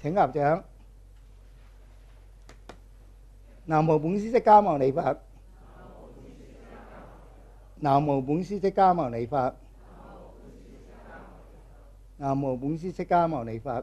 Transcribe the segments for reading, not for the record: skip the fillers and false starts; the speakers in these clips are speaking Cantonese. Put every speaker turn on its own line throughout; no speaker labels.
請合掌。南無本師釋迦牟尼佛。南無本師釋迦牟尼佛。南無本師釋迦牟尼佛。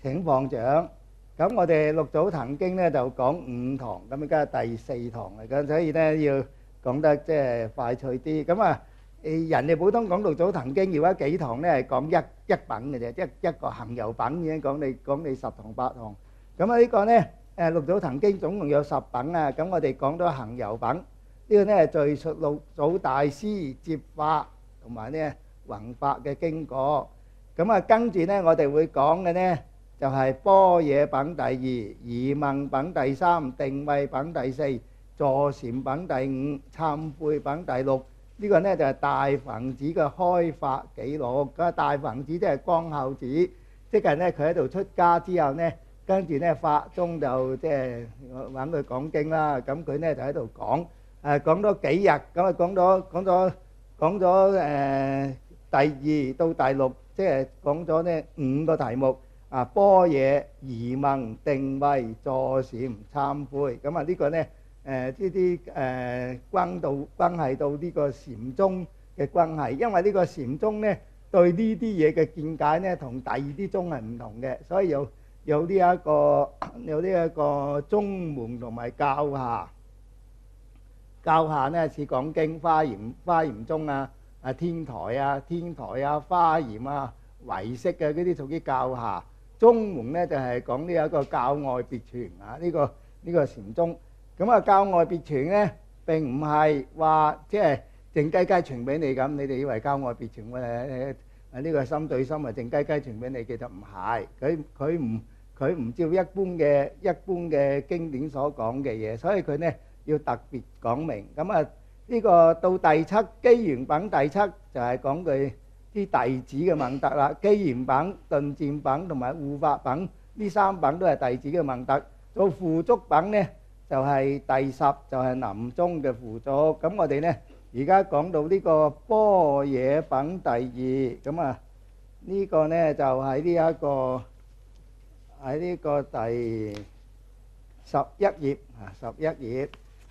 請放掌。咁我哋六祖壇經咧就講5堂，咁而家係第4堂嚟嘅，所以咧要講得即係快脆啲。咁啊，人哋普通講六祖壇經要幾堂咧，係講一品嘅啫，一個行由品已經講你10堂8堂。咁啊呢個咧六祖壇經總共有10品啊，咁我哋講咗行由品，呢個咧係敘述六祖大師接法同埋咧弘法嘅經過。咁啊跟住咧我哋會講嘅咧就係般若品第2、疑問品第3、定慧品第4、坐禪品第5、懺悔品第6。呢個咧就係大鵬子嘅開法記錄。咁大鵬子即係光孝子，即係咧佢喺度出家之後咧，跟住咧法中就即係揾佢講經啦。咁佢咧就喺度講，講咗幾日，咁啊講咗第2到第6，即係講咗呢5個題目。般若、疑問、定慧、坐禪、懺悔。咁啊呢個咧呢啲關係到呢個禪宗嘅關係，因為呢個禪宗咧對呢啲嘢嘅見解咧同第二啲宗係唔同嘅，所以有呢一個宗門同埋教下。教下咧似講經華嚴宗啊、天台啊、華嚴啊、唯識嘅嗰啲屬於教下。宗門咧就係講呢一個教外別傳啊，呢個禪宗。咁啊教外別傳咧並唔係話即係靜雞雞傳俾你咁，你哋以為教外別傳呢個心對心啊靜雞雞傳俾你，其實唔係。佢唔照一般嘅經典所講嘅嘢，所以佢咧要特別講明。咁啊呢個到第7機緣品第7就係講佢啲弟子嘅問德啦。機緣品、頓漸品同埋護法品呢3品都係弟子嘅問德。到付囑品咧就係第10，就係臨終嘅付囑。咁我哋咧而家講到呢個般若品第2，咁啊呢個咧就喺呢個第11頁11頁。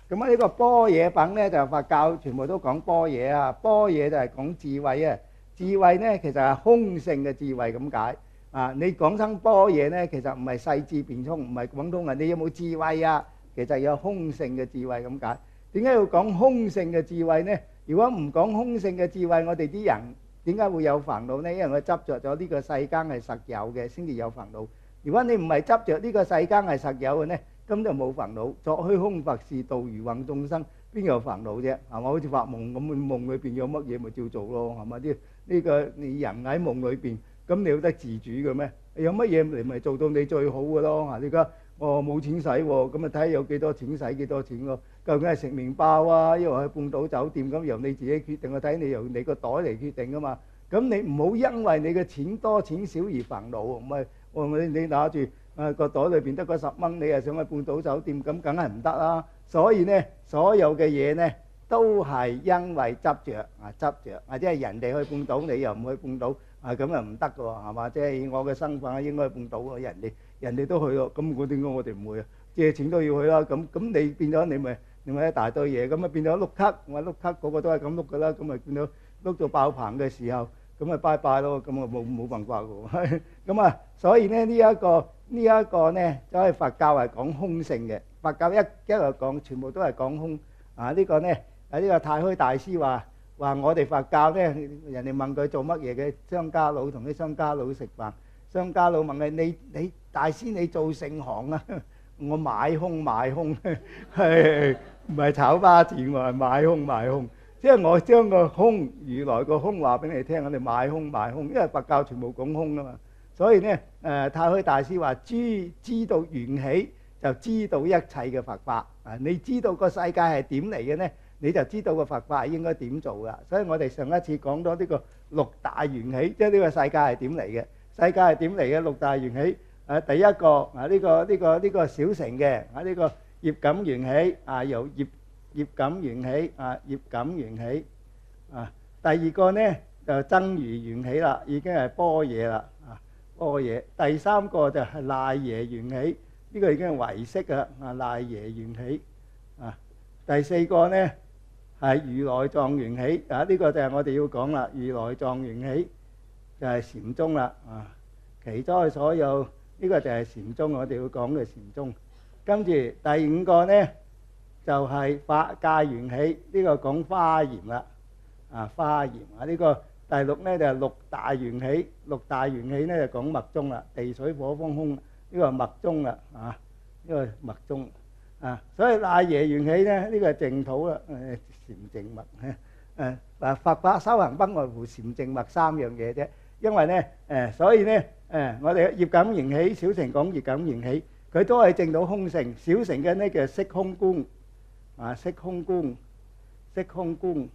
咁啊呢個般若品咧就佛教全部都講般若啊，般若就係講智慧啊。智慧咧其實係空性嘅智慧咁解啊。你講親般若咧，其實唔係細緻辯聰，唔係廣東人。你有冇智慧啊？其實有空性嘅智慧咁解。點解要講空性嘅智慧呢？如果唔講空性嘅智慧，我哋啲人點解會有煩惱呢？因為我執着咗呢個世間係實有嘅，先至有煩惱。如果你唔係執着呢個世間係實有嘅呢，咁就冇煩惱。作虛空佛事，度如雲眾生，邊有煩惱啫？係嘛？好似發夢咁，夢裏邊有乜嘢咪照做咯，係嘛？呢個你人喺夢裏邊，咁你有得自主嘅咩？有乜嘢你咪做到你最好嘅咯？你而家冇錢使喎，咁啊睇下有幾多錢使幾多錢咯。究竟係食麵包啊，抑或去半島酒店，咁由你自己決定。我睇你由你個袋嚟決定噶嘛。咁你唔好因為你嘅錢多錢少而煩惱。唔係你拿住個袋裏邊得嗰10蚊，你又想去半島酒店，咁梗係唔得啦。所以呢，所有嘅嘢呢都係因為執着，即係人哋去半島，你又唔去半島，咁又唔得嘅喎，係嘛？即係以我嘅身份應該去半島喎，人哋都去咯，咁點解我哋唔會啊？借錢都要去啦，咁你變咗你咪一大堆嘢，咁啊變咗碌卡，我碌卡個個都係咁碌嘅啦，咁咪變咗碌到爆棚嘅時候，咁咪拜拜咯，咁啊冇辦法嘅喎，咁啊所以咧呢一個咧，就係佛教係講空性嘅，佛教一路講全部都係講空啊。呢個咧呢個太虛大師話我哋佛教咧，人哋問佢做乜嘢嘅，商家佬同啲商家佬食飯，商家佬問佢你大師你做盛行啊？我買空，係唔係炒花田喎？係買空，即係我將個空如來個空話俾你聽，我哋買空，因為佛教全部講空啊嘛。所以咧太虛大師話知道緣起就知道一切嘅佛法啊！你知道個世界係點嚟嘅呢，你就知道個佛法係應該點做噶。所以我哋上一次講咗呢個6大緣起，即係呢個世界係點嚟嘅？世界係點嚟嘅？6大緣起。第一個呢個小乘嘅呢個業感緣起由業感緣起業感緣起第二個呢就真如緣起啦，已經係般若啦般若。第三個就係賴耶緣起，呢個已經係唯識啦。賴耶緣起第四個呢係如來藏緣起。呢個就係我哋要講啦。如來藏緣起就係禪宗啦。其他所有呢個就係禪宗，我哋要講嘅禪宗。跟住第五個呢就係法界緣起，呢個講華嚴啦。華嚴呢個第六呢就係六大緣起。六大緣起呢就講密宗啦，地水火風空，呢個係密宗啦。呢個係密宗所以賴耶緣起呢，呢個係淨土啦。禪淨密佛法修行不外乎禪淨密三樣嘢啫。因為呢所以呢我哋業感緣起，小乘講業感緣起，佢都係證到空性。小乘嘅呢叫色空觀色空觀，色空觀。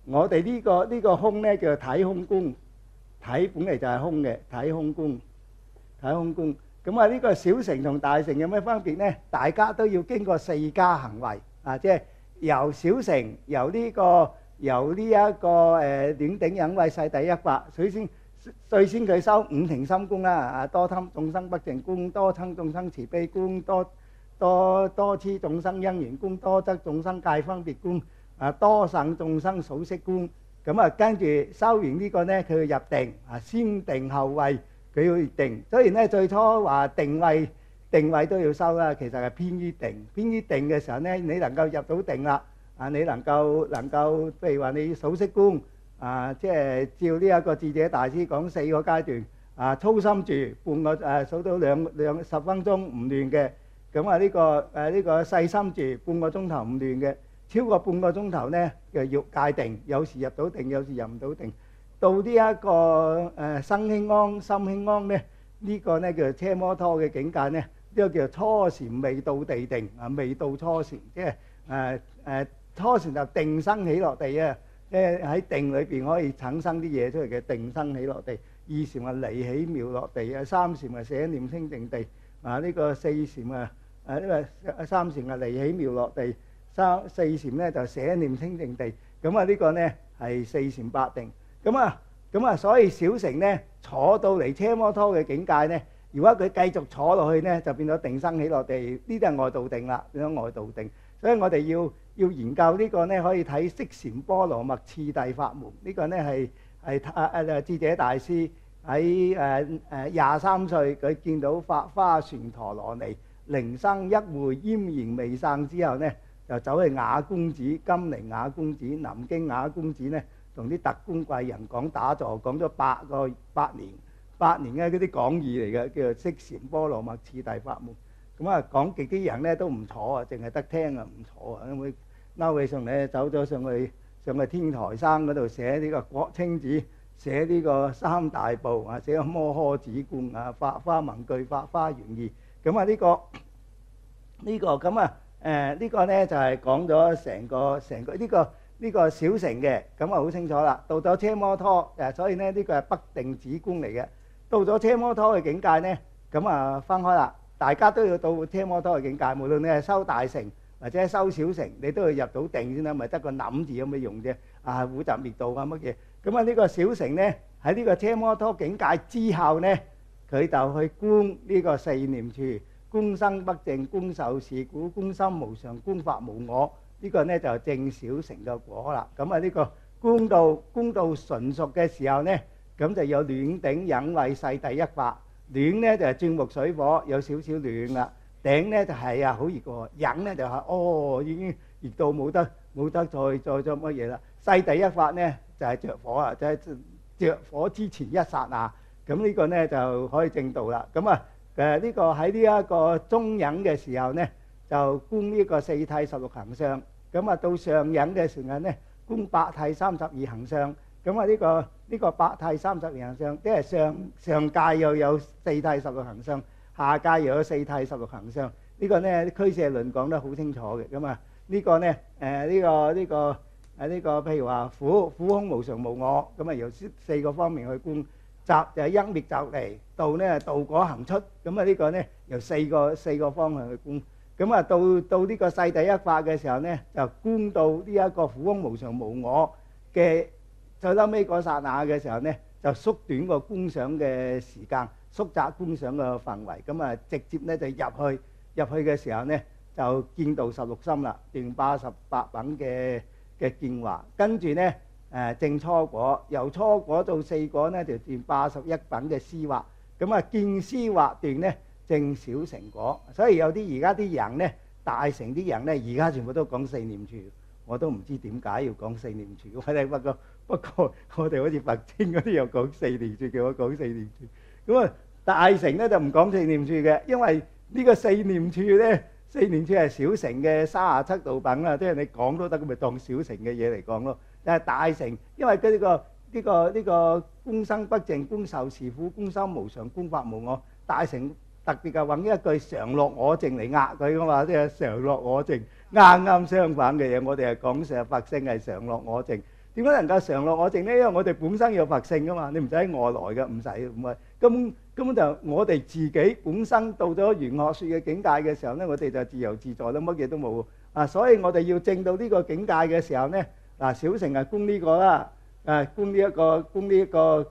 我哋呢個空呢叫體空觀，體本嚟就係空嘅，體空觀，體空觀。咁呢個小乘同大乘有咩分別呢？大家都要經過四加行為即係由小乘由呢一個煖頂忍慧世第一法，最先佢修五停心觀啦。多貪眾生不淨觀，多親眾生慈悲觀，多痴眾生因緣觀，多則眾生界分別觀，多省眾生數息觀。咁跟住修完呢個呢，佢要入定先定後慧，佢要定。雖然呢最初話定慧都要修啦，其實係偏於定。偏於定嘅時候呢，你能夠入到定啦，你能夠譬如話你數息觀即係照呢一個智者大師講四個階段粗心住半個數到10分鐘唔亂嘅。咁呢個細心住半個鐘頭唔亂嘅。超過半個鐘頭呢，就要戒定，有時入到定，有時入唔到定。到呢一個生輕安、心輕安呢，呢個呢叫車摩拖嘅境界呢，呢個叫初禪未到地定未到初禪，即係初禪就定生喜樂地即係喺定裏邊可以產生啲嘢出嚟嘅定生喜樂地。二禪係離喜妙樂地三禪係捨念清淨地呢個四禪呢個三禪係離喜妙樂地。四禪呢就捨念清淨地。咁呢個呢係四禪八定。咁所以小乘呢坐到嚟車摩拖嘅境界呢，如果佢繼續坐落去呢，就變咗定生喜樂地，呢啲係外道定啦，變咗外道定。所以我哋要研究呢個呢，可以睇釋禪波羅蜜次第法門。呢個呢係智者大師喺23歲，佢見到法華旋陀羅尼靈生一會奄然未散之後呢，就走去雅公子、金陵雅公子、南京雅公子呢，同啲特官貴人講打坐，講咗8年嘅嗰啲講義嚟嘅，叫做釋禪波羅蜜次第法門。咁講極啲人呢都唔坐淨係得聽唔坐咁佢嬲起上嚟，走咗上去天台山嗰度寫呢個國清寺，寫呢個三大部寫個摩訶止觀法華文句、法華緣義。咁呢個呢個呢就係講咗成個呢個小乘嘅。咁好清楚啦。到咗車摩拖所以呢個係不定止觀嚟嘅。到咗車摩拖嘅境界呢，咁分開啦。大家都要到車摩拖嘅境界，無論你係修大乘或者修小乘，你都要入到定先啦，咪得個諗字有咩用啫？苦集滅道乜嘢？咁呢個小乘呢，喺呢個車摩拖境界之後呢，佢就去觀呢個四念處，觀生不淨，觀受是故，觀心無常，觀法無我。呢個呢就正小乘嘅果啦。咁呢個觀到純熟嘅時候呢，咁就有煖頂忍慧世第一法。煖呢就係鑽木水火，有少少暖啦。頂呢就係好熱喎。忍呢就係已經熱到冇得再乜嘢啦。世第一法呢就係着火就係着火之前一剎那。咁呢個呢就可以證道啦。咁呢個喺呢一個中忍嘅時候呢，就觀呢個四諦16行相。咁到上忍嘅時候呢，觀八諦32行相。咁呢個八諦32行相，即係上界又有四諦16行相，下界又有四諦16行相。呢個呢俱舍論講得好清楚嘅。咁呢個呢譬如話苦空無常無我，咁由四個方面去觀。集就係因滅集離，道呢道果行出。咁呢個呢由四個方向去觀。咁到呢個世第一法嘅時候呢，就觀到呢一個苦空無常無我嘅最嬲尾嗰剎那嘅時候呢，就縮短個觀賞嘅時間，縮窄觀賞嘅範圍。咁啊，直接咧就入去嘅時候咧，就見道16心啦，斷88品嘅見惑。跟住咧證初果，由初果到四果咧就斷81品嘅思惑。咁啊，見思惑斷咧證小乘果。所以有啲而家啲人咧，大乘啲人咧，而家全部都講四念處。我都唔知點解要講四念處。不過我哋好似佛經嗰啲又講四念處，叫我講四念處。咁啊，大乘咧就唔講四念處嘅，因為呢個四念處咧，四念處係小乘嘅37道品啦，即係你講都得，咁咪當小乘嘅嘢嚟講咯。但係大乘，因為佢呢個觀生不淨，觀受是苦，觀心無常，觀法無我。大乘特別係揾一句常樂我淨嚟壓佢噶嘛，即係常樂我淨，啱啱相反嘅嘢。我哋係講成佛性係常樂我淨。點解能夠常樂我淨呢？因為我哋本身有佛性噶嘛，你唔使喺外來嘅，唔使唔係根本就我哋自己本身到咗玄學説嘅境界嘅時候咧，我哋就自由自在啦，乜嘢都冇啊！所以我哋要證到呢個境界嘅時候咧，嗱小乘係觀呢個啦，觀呢一個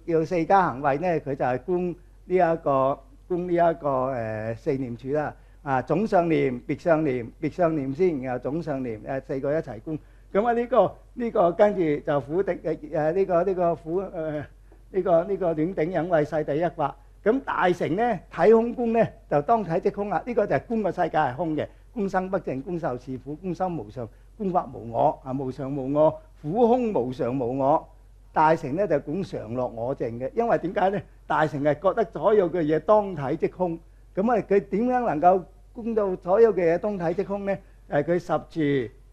要四加行位咧，佢就係觀呢一個四念處啦。啊總相念、別相念、別相念先，然後總相念四個一齊觀。咁啊呢個跟住就苦敵嘅呢個煖頂忍位世第一法。咁大乘咧睇空觀咧就當體即空啦。呢個就係觀個世界係空嘅，觀生不淨，觀受是苦，觀心無常，觀法無我啊，無常無我，苦空無常無我。大乘咧就觀常樂我淨嘅，因為點解咧？大乘係覺得所有嘅嘢當體即空。咁啊佢點樣能夠觀到所有嘅嘢當體即空咧？佢十住、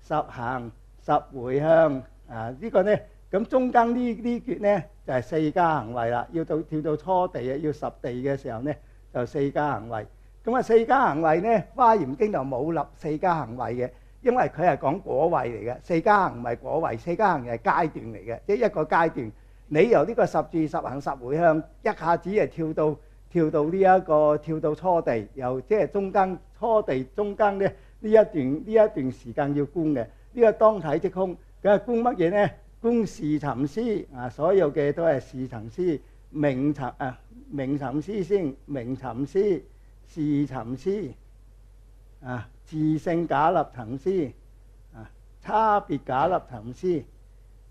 十行、十回向啊！呢個咧，咁中間呢橛咧就係四加行位啦。要跳到初地啊，要十地嘅時候咧就四加行位。咁啊四加行位咧，《華嚴經》就冇立四加行位嘅，因為佢係講果位嚟嘅。四加行唔係果位，四加行係階段嚟嘅，即係一個階段。你由呢個十住、十行、十回向，一下子係跳到初地，由即係中間初地中間咧呢一段時間要觀嘅。呢個當體即空，咁啊觀乜嘢呢？觀視尋思啊，所有嘅都係視尋思、明尋思先，明尋思、視尋思啊，自性假立尋思啊，差別假立尋思，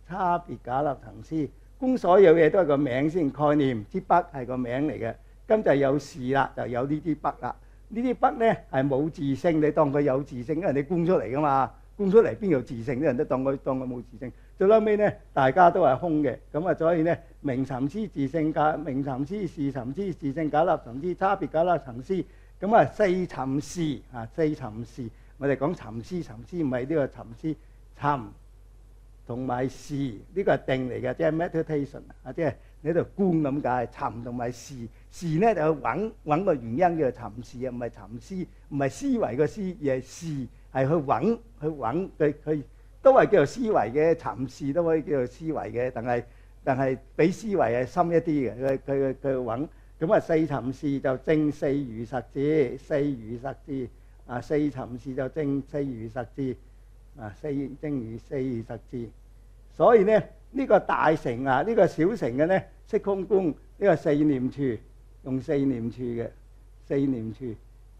差別假立尋思。觀所有嘢都係個名先，概念支筆係個名嚟嘅。咁就有視啦，就有呢啲筆啦。呢啲筆呢係冇自性，你當佢有自性，因為你觀出嚟噶嘛。觀出嚟邊有自性？啲人都當佢冇自性。最後尾咧，大家都係空嘅。咁啊，所以咧，明尋思、自性假、明尋思、視尋思、自性假立尋思、差別假立尋思。咁啊，四尋視啊，四尋視。我哋講尋思唔係呢個尋思，尋同埋視呢個係定嚟嘅，即係 meditation 啊，即係你喺度觀咁解。尋同埋視，視咧就揾個原因叫做尋視啊，唔係尋思，唔係思維個思，而係視。係去揾佢都係叫做思維嘅，尋視都可以叫做思維嘅，但係比思維係深一啲嘅。佢揾咁啊，四尋視就證四如實智，四如實智啊，四尋視就證四如實智啊，證四如實智。所以咧呢個大乘啊，呢個小乘嘅咧色空觀呢個四念處，用四念處嘅四念處。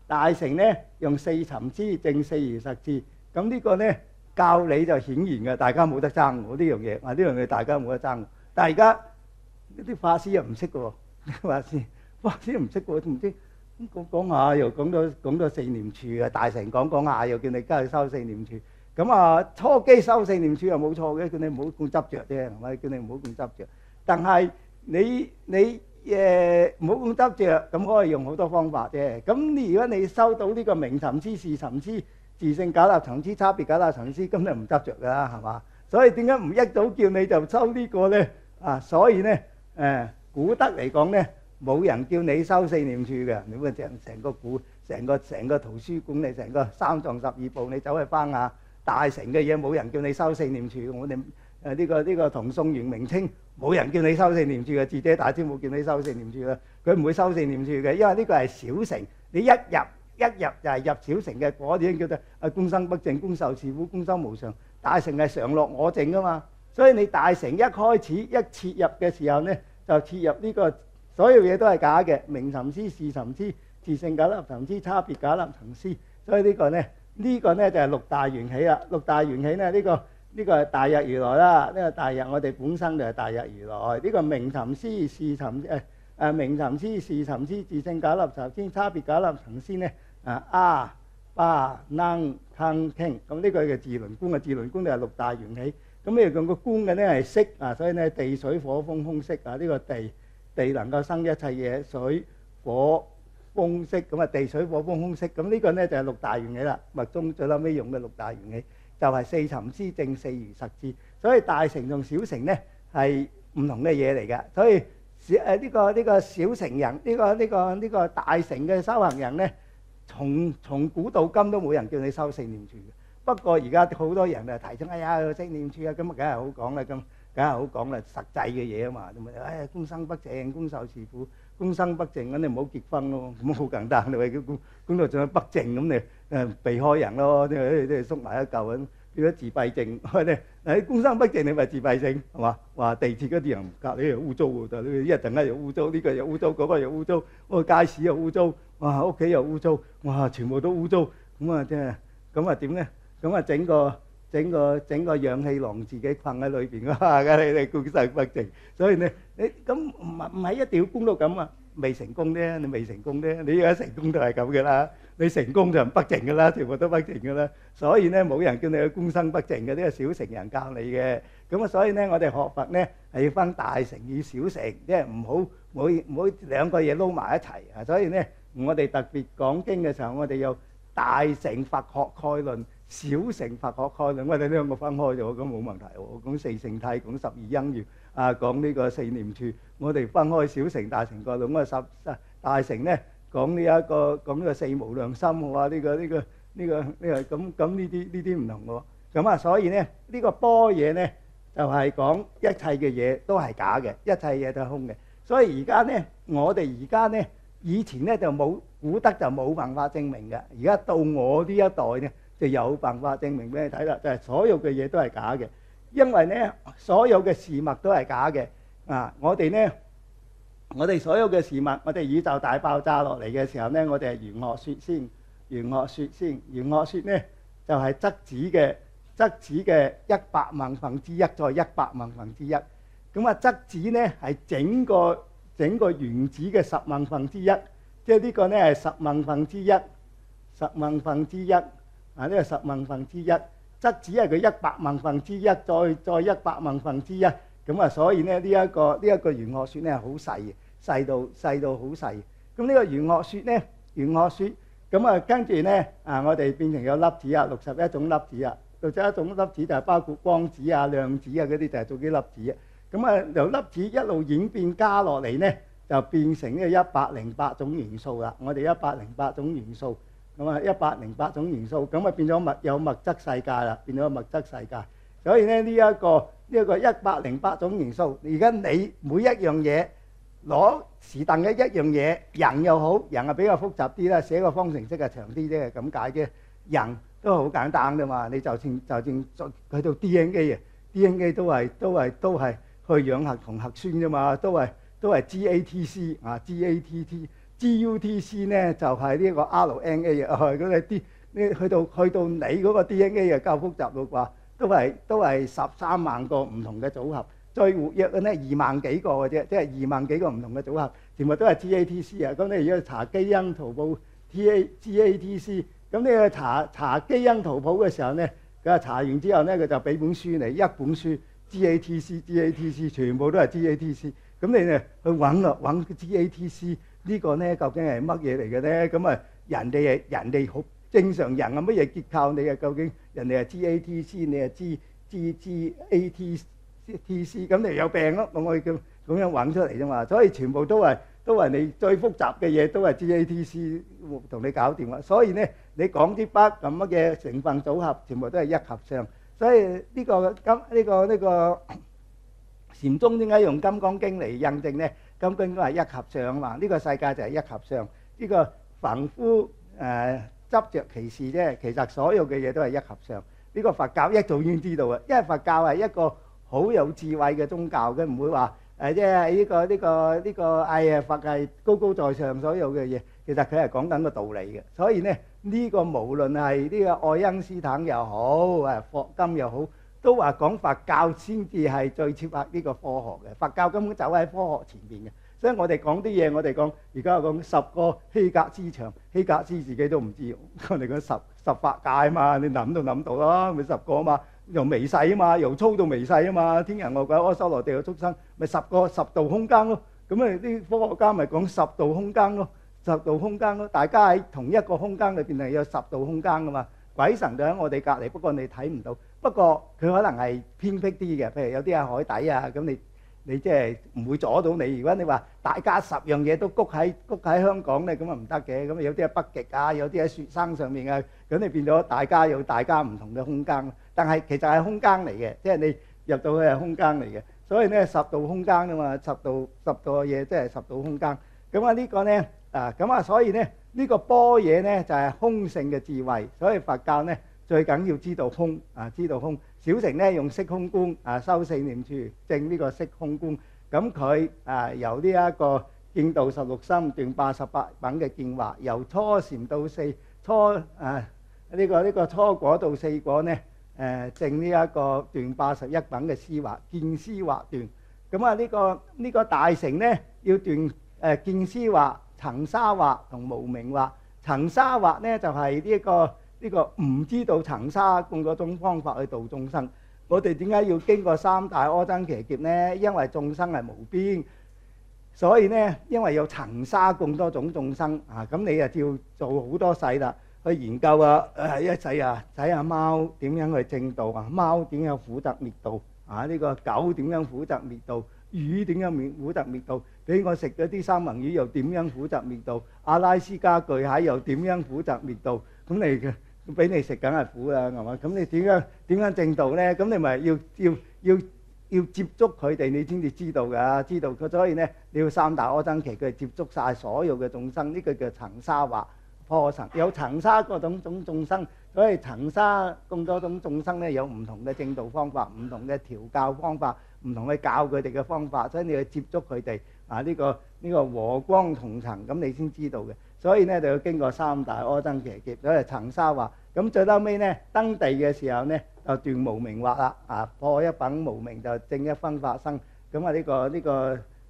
大乘咧用四尋思證四如實智，咁呢個咧教理就顯然嘅，大家冇得爭喎呢樣嘢。呢樣嘢大家冇得爭。但係而家啲法師又唔識嘅喎，法師唔識喎，唔知講下又講到四念處嘅。大乘講下又叫你加去修四念處。咁啊初機修四念處又冇錯嘅，叫你唔好咁執着啫，係咪？叫你唔好咁執着。但係你唔好咁執着，咁可以用好多方法啫。咁如果你收到呢個明尋思、視尋思、自性假立尋思、差別假立尋思，咁就唔執着噶啦，係嘛？所以點解唔一早叫你就收呢個咧？啊，所以咧古德嚟講咧，冇人叫你修四念處嘅。你咪成個圖書館，你成個三藏十二部，你走去翻下大乘嘅嘢，冇人叫你修四念處。我哋呢個同宋元明清冇人叫你修四念處嘅，智者大師冇叫你修四念處啦。佢唔會修四念處嘅，因為呢個係小乘。你一入就係入小乘嘅果，已經叫做觀生不淨，觀受是苦，觀心無常。大乘係常樂我淨噶嘛，所以你大乘一開始一切入嘅時候呢，就切入呢個所有嘢都係假嘅，名尋思、事尋思、自性假立尋思、差別假立尋思。所以呢個呢就係六大緣起啦。六大緣起呢，呢個係大日如來啦。呢個大日我哋本身就係大日如來。呢個名尋思、事尋名尋思、事尋思、自性假立尋思、差別假立尋思呢，巴能吞傾。咁呢個叫自輪觀嘅，自輪觀就係六大緣起。咁呢個個觀嘅呢係色啊，所以呢地水火風空色啊，呢個地能夠生一切嘢，水火風色，咁啊地水火風空色。咁呢個呢就係六大緣起啦。密宗最後尾用嘅六大緣起就係四尋思證、四如實智。所以大乘同小乘呢係唔同嘅嘢嚟嘅。所以呢個小乘人，呢個大乘嘅修行人呢，從古到今都冇人叫你修四念處嘅。不過而家好多人啊提出，哎呀四念處啊，咁啊梗係好講啦，咁梗係好講啦，實際嘅嘢啊嘛，咁啊，哎呀功生不淨，功受是苦，功生不淨咁你唔好結婚咯，咁好簡單，你話叫功到仲有不淨咁你避開人咯，即係縮埋一嚿咁，變咗自閉症。嗱功生不淨你咪自閉症係嘛？話地鐵嗰啲人隔離又污糟喎，但係一陣間又污糟，呢個又污糟，嗰個又污糟，嗰個街市又污糟，哇屋企又污糟，哇全部都污糟，咁啊即係咁啊點咧？咁啊整個氧氣囊自己困喺裏邊啊！你功生不淨，所以咧你咁唔係一定要攻到咁啊，未成功啫，你未成功啫，你而家成功都係咁嘅啦，你成功就唔不淨嘅啦，全部都不淨嘅啦。所以咧冇人叫你去功生不淨嘅，呢個小乘人教你嘅。咁啊，所以咧我哋學佛咧係要分大乘與小乘，即係唔好兩個嘢撈埋一齊啊。所以咧我哋特別講經嘅時候，我哋有大乘佛學概論、小乘佛學概論，我哋兩個分開咗，咁冇問題喎。我講四聖諦，講十二因緣啊，講呢個四念處，我哋分開小乘、大乘概論。我大乘咧講呢個四無量心，我話呢個咁呢啲唔同嘅喎。咁啊，所以咧呢個般若咧就係講一切嘅嘢都係假嘅，一切嘢都係空嘅。所以而家咧，我哋而家咧以前咧就冇古德就冇辦法證明嘅，而家到我呢一代咧就有辦法證明俾你睇啦，就係所有嘅嘢都係假嘅，因為咧所有嘅事物都係假嘅啊！我哋所有嘅事物，我哋宇宙大爆炸落嚟嘅時候咧，我哋係緣學說先，緣學說咧就係質子嘅100萬分之一再100萬分之一，咁啊質子咧係整個原子嘅10萬分之一。即係呢個咧係10萬分之一，10萬分之一啊！呢個10萬分之一，質子係佢100萬分之一，再100萬分之一，咁啊，所以咧呢一個緣學說咧係好細嘅，細到好細。咁呢個緣學說咧，緣學說咁啊，跟住咧啊，我哋變成有粒子啊，61種粒子啊，61種粒子就係包括光子啊、量子啊嗰啲，就係做啲粒子啊。咁啊，由粒子一路演變加落嚟咧，就變成呢個108種元素啦。我哋108種元素，咁啊108種元素，咁啊變咗有物質世界啦，變咗物質世界。所以咧呢一個108種元素，而家你每一樣嘢攞是但嘅一樣嘢，人又好，人係比較複雜啲啦，寫個方程式係長啲啫，咁解啫。人都好簡單㗎嘛，你就算去到 DNA 啊 ，DNA 都係去氧核同核酸啫嘛，都係 GATC 啊 GATT、GUTC 咧就係呢個 RNA 啊，嗰啲去到你嗰個 DNA 啊夠複雜咯啩，都係13萬個唔同嘅組合，最活躍嘅咧2萬幾個嘅啫，即係2萬幾個唔同嘅組合，全部都係 GATC 啊。咁你如果查基因圖譜 GATC， 咁你去查基因圖譜嘅時候咧，佢查完之後咧，佢就俾本書嚟，一本書 GATC 全部都係 GATC。咁你咧去揾 GATC 呢個咧究竟係乜嘢嚟嘅咧？咁啊人哋好正常人啊乜嘢結構？你啊究竟人哋係 GATC， 你係 GATC， 咁你有病咯？我叫咁樣揾出嚟啫嘛。所以全部都係你最複雜嘅嘢都係 GATC 同你搞掂啦。所以咧你講啲筆咁嘅成分組合，全部都係一合相。所以呢個禪宗點解用《金剛經》嚟印證咧？《金剛經》都係一合相啊嘛，呢個世界就係一合相。呢個凡夫執著其事啫，其實所有嘅嘢都係一合相。呢個佛教一早已經知道嘅，因為佛教係一個好好有智慧嘅宗教嘅，唔會話即係呢個佛係高高在上所有嘅嘢，其實佢係講緊個道理嘅。所以呢，呢個無論係呢個愛因斯坦又好，霍金又好，都話講佛教先至係最切合呢個科學嘅。佛教根本走喺科學前邊嘅。所以我哋講啲嘢，我哋講而家講10個希格斯場，希格斯自己都唔知。我哋講十法界嘛，你諗到咯，咪10個嘛，由微細啊嘛，由粗到微細啊嘛，天人惡鬼阿修羅地獄畜生，咪10個10度空間咯。咁啊啲科學家咪講10度空間咯，10度空間咯，大家喺同一個空間裏邊係有10度空間噶嘛。鬼神就喺我哋隔離，不過你睇唔到。不過佢可能係偏僻啲嘅，譬如有啲喺海底啊，咁你即係唔會阻到你。如果你話大家10樣嘢都谷喺香港咧，咁啊唔得嘅。咁有啲喺北極啊，有啲喺雪山上面啊，咁你變咗大家有大家唔同嘅空間。但係其實係空間嚟嘅，即係你入到去係空間嚟嘅。所以咧10度空間啊嘛，10度嘅嘢即係10度空間。咁啊呢個咧咁啊，所以咧呢個般若咧就係空性嘅智慧。所以佛教咧最緊要知道空知道空。小乘咧用色空觀修四念處證呢個色空觀。咁佢由呢一個見道16心斷88品嘅見惑，由初禪到呢個初果到4果咧證呢一個斷81品嘅思惑，見思惑斷。咁啊呢個大乘咧要斷見思惑、塵沙惑同無明惑。塵沙惑咧就係呢個唔知道塵沙咁嗰種方法去度眾生。我哋點解要經過3大阿僧祇劫呢？因為眾生係無邊，所以呢，因為有塵沙咁多種眾生咁你就要做好多世啦，去研究一世睇下貓點樣去正道貓點樣苦集滅道呢個狗點樣苦集滅道，魚點樣苦集滅道，俾我食嗰啲三文魚又點樣苦集滅道，阿拉斯加巨蟹又點樣苦集滅道，咁你嘅。俾你食梗係苦啦，係嘛？咁你點樣正道咧？咁你咪要接觸佢哋，你先至知道㗎。知道佢，所以咧你要3大阿僧祇，佢接觸曬所有嘅眾生。呢個叫塵沙惑破塵，有塵沙嗰種眾生，所以塵沙咁多種眾生咧，有唔同嘅正道方法，唔同嘅調教方法，唔同嘅教佢哋嘅方法，所以你要接觸佢哋呢個和光同塵，咁你先知道嘅。所以咧就要經過3大阿僧祇劫，所以塵沙惑。咁最後尾咧登地嘅時候咧就斷無明惑啦，破一品無明就證一分法身。咁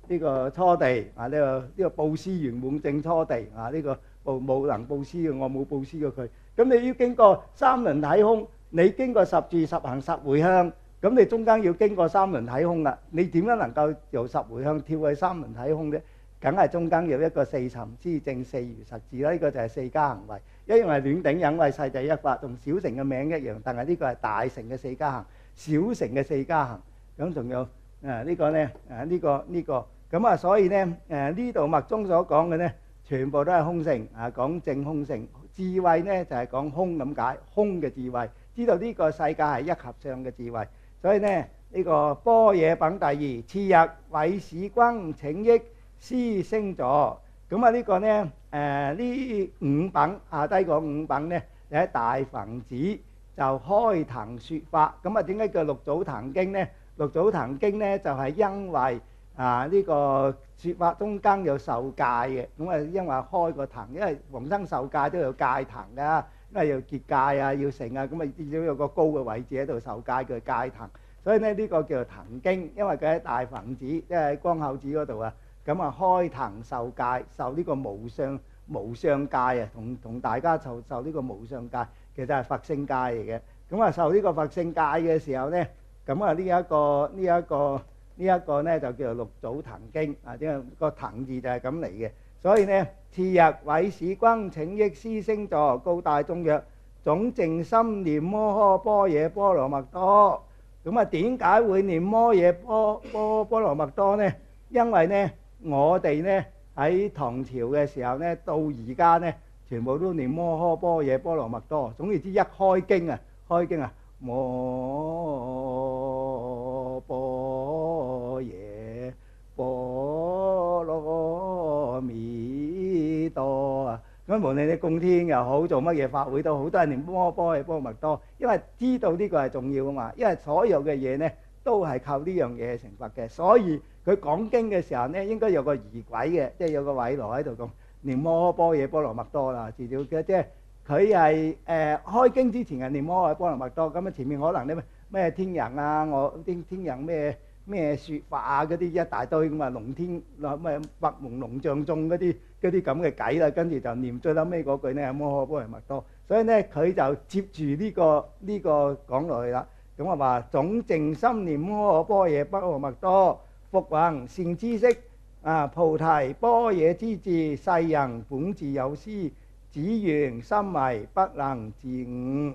呢個初地呢個布施圓滿證初地呢個冇能布施嘅，我冇布施過佢。咁你要經過3輪體空，你經過10住10行10回向，咁你中間要經過3輪體空啦。你點樣能夠由10回向跳去3輪體空咧？梗係中間有一個4尋思證4如實智啦，呢個就係4加行為，一樣係暖頂忍位世第一法，同小乘嘅名一樣，但係呢個係大乘嘅4加行，小乘嘅4加行。咁仲有呢個咧呢個咁所以咧呢度密宗所講嘅咧，全部都係空性講證空性。智慧咧就係講空咁解，空嘅智慧，知道呢個世界係一合相嘅智慧。所以咧呢個般若品第2，次日韋使君請益師升座。咁呢個咧呢5品下低個5品咧，喺大梵寺就開壇説法。咁點解叫六祖壇經咧？六祖壇經咧就係因為呢個説法中間有受戒嘅，咁因為開個壇，因為逢生受戒都有戒壇㗎，因為要結戒要成咁要有個高嘅位置喺度受戒，叫戒壇。所以咧呢個叫做壇經，因為佢喺大梵寺，即係喺光口寺嗰度咁開壇受戒，受呢個無相戒同大家受呢個無相戒，其實係佛性戒嚟嘅。咁受呢個佛性戒嘅時候咧，咁呢一個咧就叫做六祖壇經因為個壇字就係咁嚟嘅。所以咧次日韋使君請益師升座，告大眾曰：總淨心念摩訶般若波羅蜜多。咁點解會念摩若波羅蜜多咧？因為咧我哋咧喺唐朝嘅時候咧，到而家咧全部都念摩訶般若波羅蜜多。總言之，一開經摩般若波羅蜜多咁無論你供天又好，做乜嘢法會都好，都係念摩訶般若波羅蜜多。因為知道呢個係重要啊嘛，因為所有嘅嘢咧都係靠呢樣嘢成佛嘅。所以佢講經嘅時候咧，應該有個儀軌嘅，即係有個偉羅喺度講念摩訶般若波羅蜜多啦，至少嘅即係佢係開經之前係念摩訶般若蜜多，咁啊前面可能啲咩天人啊，我啲天人咩説法啊嗰啲一大堆咁啊，龍天咩白蒙龍象眾嗰啲咁嘅偈啦，跟住就念最撚尾嗰句咧摩訶般若蜜多，所以咧佢就接住呢個講落去啦。咁啊話總淨心念摩訶般若波羅蜜多，復弘善知識菩提般若之智，世人本自有師，只緣心迷不能自悟。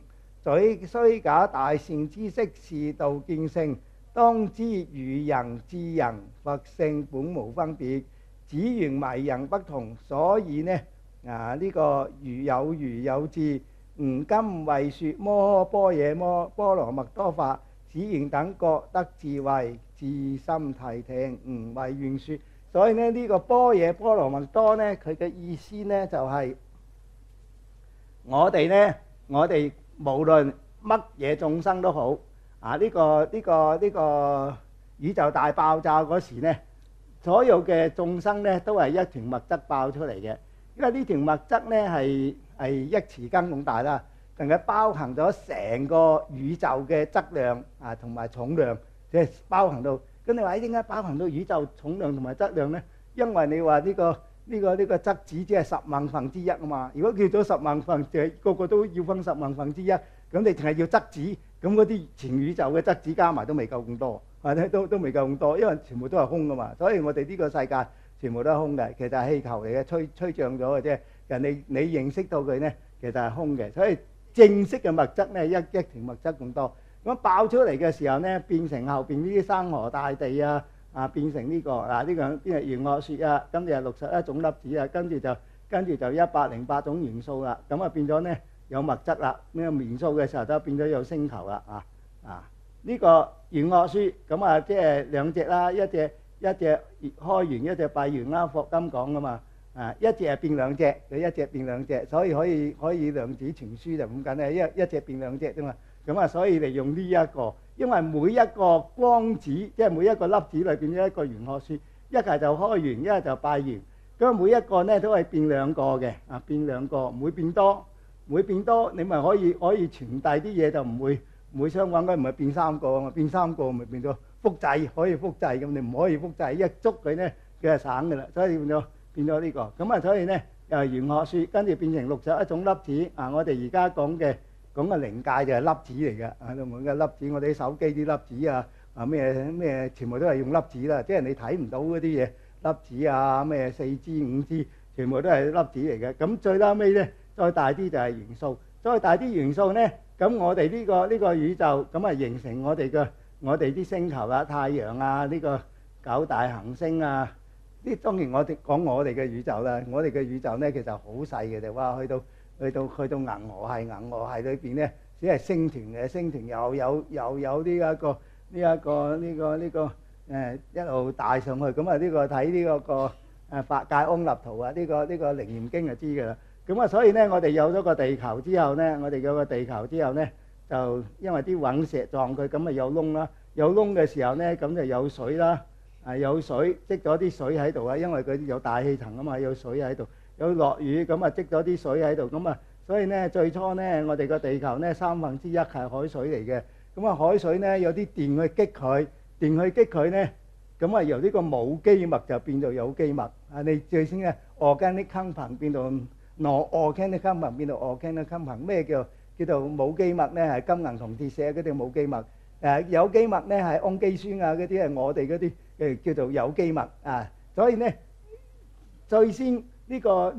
雖假大善知識是道見性，當知愚人智人佛性本無分別，只緣迷人不同。所以呢呢個如有智，吾今為說摩訶般若波羅蜜多法，使願等覺得智慧，至心諦聽，吾為願說。所以呢呢個般若波羅蜜多呢，佢嘅意思呢就係我哋無論乜嘢眾生都好呢個宇宙大爆炸嗰時呢，所有嘅眾生呢都係一團物質爆出嚟嘅。因為呢團物質呢係一匙羹咁大啦，同佢包含咗成個宇宙嘅質量同埋重量，即係包含到。咁你話點解包含到宇宙重量同埋質量呢？因為你話呢個質子只係10萬分之一啊嘛。如果叫咗10萬分，就係個個都要分10萬分之一，咁你淨係要質子，咁嗰啲全宇宙嘅質子加埋都未夠咁多，都未夠咁多，因為全部都係空噶嘛。所以我哋呢個世界全部都係空嘅，其實係氣球嚟嘅，吹脹咗嘅啫。人你認識到佢呢，其實係空嘅。所以正式嘅物質呢，一團物質咁多。咁爆出嚟嘅時候呢，變成後邊呢啲山河大地變成呢個呢個邊係玄學說跟住係61種粒子跟住就108種元素啦。咁啊變咗呢有物質啦，呢個元素嘅時候就變咗有星球啦呢個玄學說咁即係兩隻啦，一隻開元，一隻閉元啦，霍金講噶嘛一隻係變兩隻，佢一隻變兩隻，所以可以量子傳輸就咁緊咧，一隻變兩隻啫嘛。咁所以利用呢一個，因為每一個光子，即係每一個粒子裏邊一個玄學說，一係就開元，一係就閉元。咁每一個呢都係變兩個嘅，變兩個，唔會變多，你咪可以傳遞啲嘢就唔會相關，唔係變三個啊，變三個咪變咗複製，可以複製咁，你唔可以複製，一捉佢呢佢係省㗎啦，所以變咗呢個。咁所以呢又係玄學說，跟住變成61種粒子我哋而家講嘅靈界就係粒子嚟嘅每個粒子，我哋啲手機啲粒子咩全部都係用粒子啦，即係你睇唔到嗰啲嘢，粒子咩4G 5G 全部都係粒子嚟嘅。咁最拉尾呢，再大啲就係元素，再大啲元素呢，咁我哋呢個宇宙咁形成我哋啲星球啦、太陽呢個9大行星當然我哋講我哋嘅宇宙啦，我哋嘅宇宙呢其實好細嘅啫，哇去到銀河系裏邊呢，只係星團嘅，星團又有呢一個一路帶上去，咁呢個睇呢個法界安立圖呢個楞嚴經就知㗎啦。咁所以呢，我哋有咗個地球之後呢，就因為啲隕石撞佢，咁有窿啦，有窿嘅時候呢，咁就有水啦，有水積咗啲水喺度因為佢有大氣層嘛，有水喺度。有落雨咁積咗啲水喺度，咁所以呢最初呢我哋個地球呢1/3係海水嚟嘅，咁海水呢有啲電去激佢呢，咁由呢個無機物就變做有機物你最先呢 organic compound 變到 non-organic compound 變到 organic compound。咩叫做無機物呢？係金銀銅鐵石嗰啲無機物，有機物呢係氨基酸嗰啲係我哋嗰啲叫做有機物所以呢最先呢個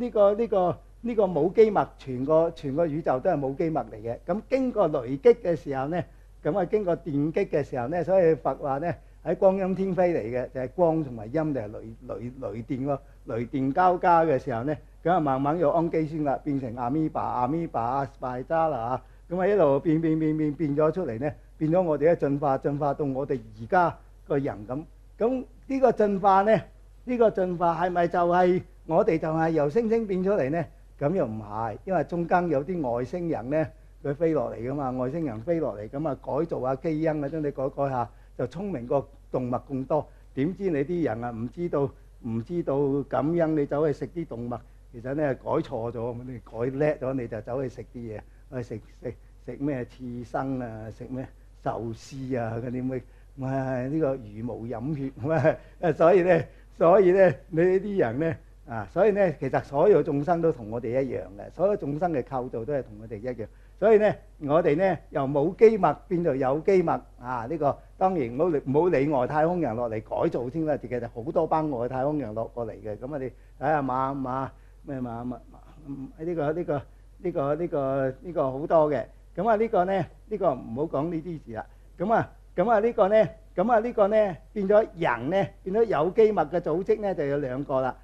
冇機物，全個宇宙都係冇機物嚟嘅。咁經過雷擊嘅時候呢，咁經過電擊嘅時候呢，所以佛話呢喺光陰天飛嚟嘅，就係光同埋陰就係雷電喎，雷電交加嘅時候呢，咁慢慢有氨基酸啦，變成阿米巴、斯派扎啦咁一路變咗出嚟呢，變咗我哋進化到我哋而家個人咁。咁呢個進化呢？呢個進化係咪就係我哋就係由星星變出嚟呢？咁又唔係，因為中間有啲外星人呢，佢飛落嚟噶嘛，外星人飛落嚟咁改造下基因將你改下，就聰明過動物咁多。點知你啲人啊唔知道感恩，你走去食啲動物，其實咧改錯咗，你改叻咗你就走去食啲嘢，去食咩刺身啊，食咩壽司啊嗰啲咩，哇！呢個茹毛飲血，哇！所以咧你呢啲人咧所以咧其實所有眾生都同我哋一樣嘅，所有眾生嘅構造都係同我哋一樣。所以咧我哋咧由冇機物變做有機物呢個當然唔好理外太空人落嚟改造先啦，其實好多班外太空人落過嚟嘅。咁我哋睇下馬呢個好多嘅。咁呢個咧呢個唔好講呢啲字啦。呢個咧變咗人咧變咗有機物嘅組織咧就有兩個啦。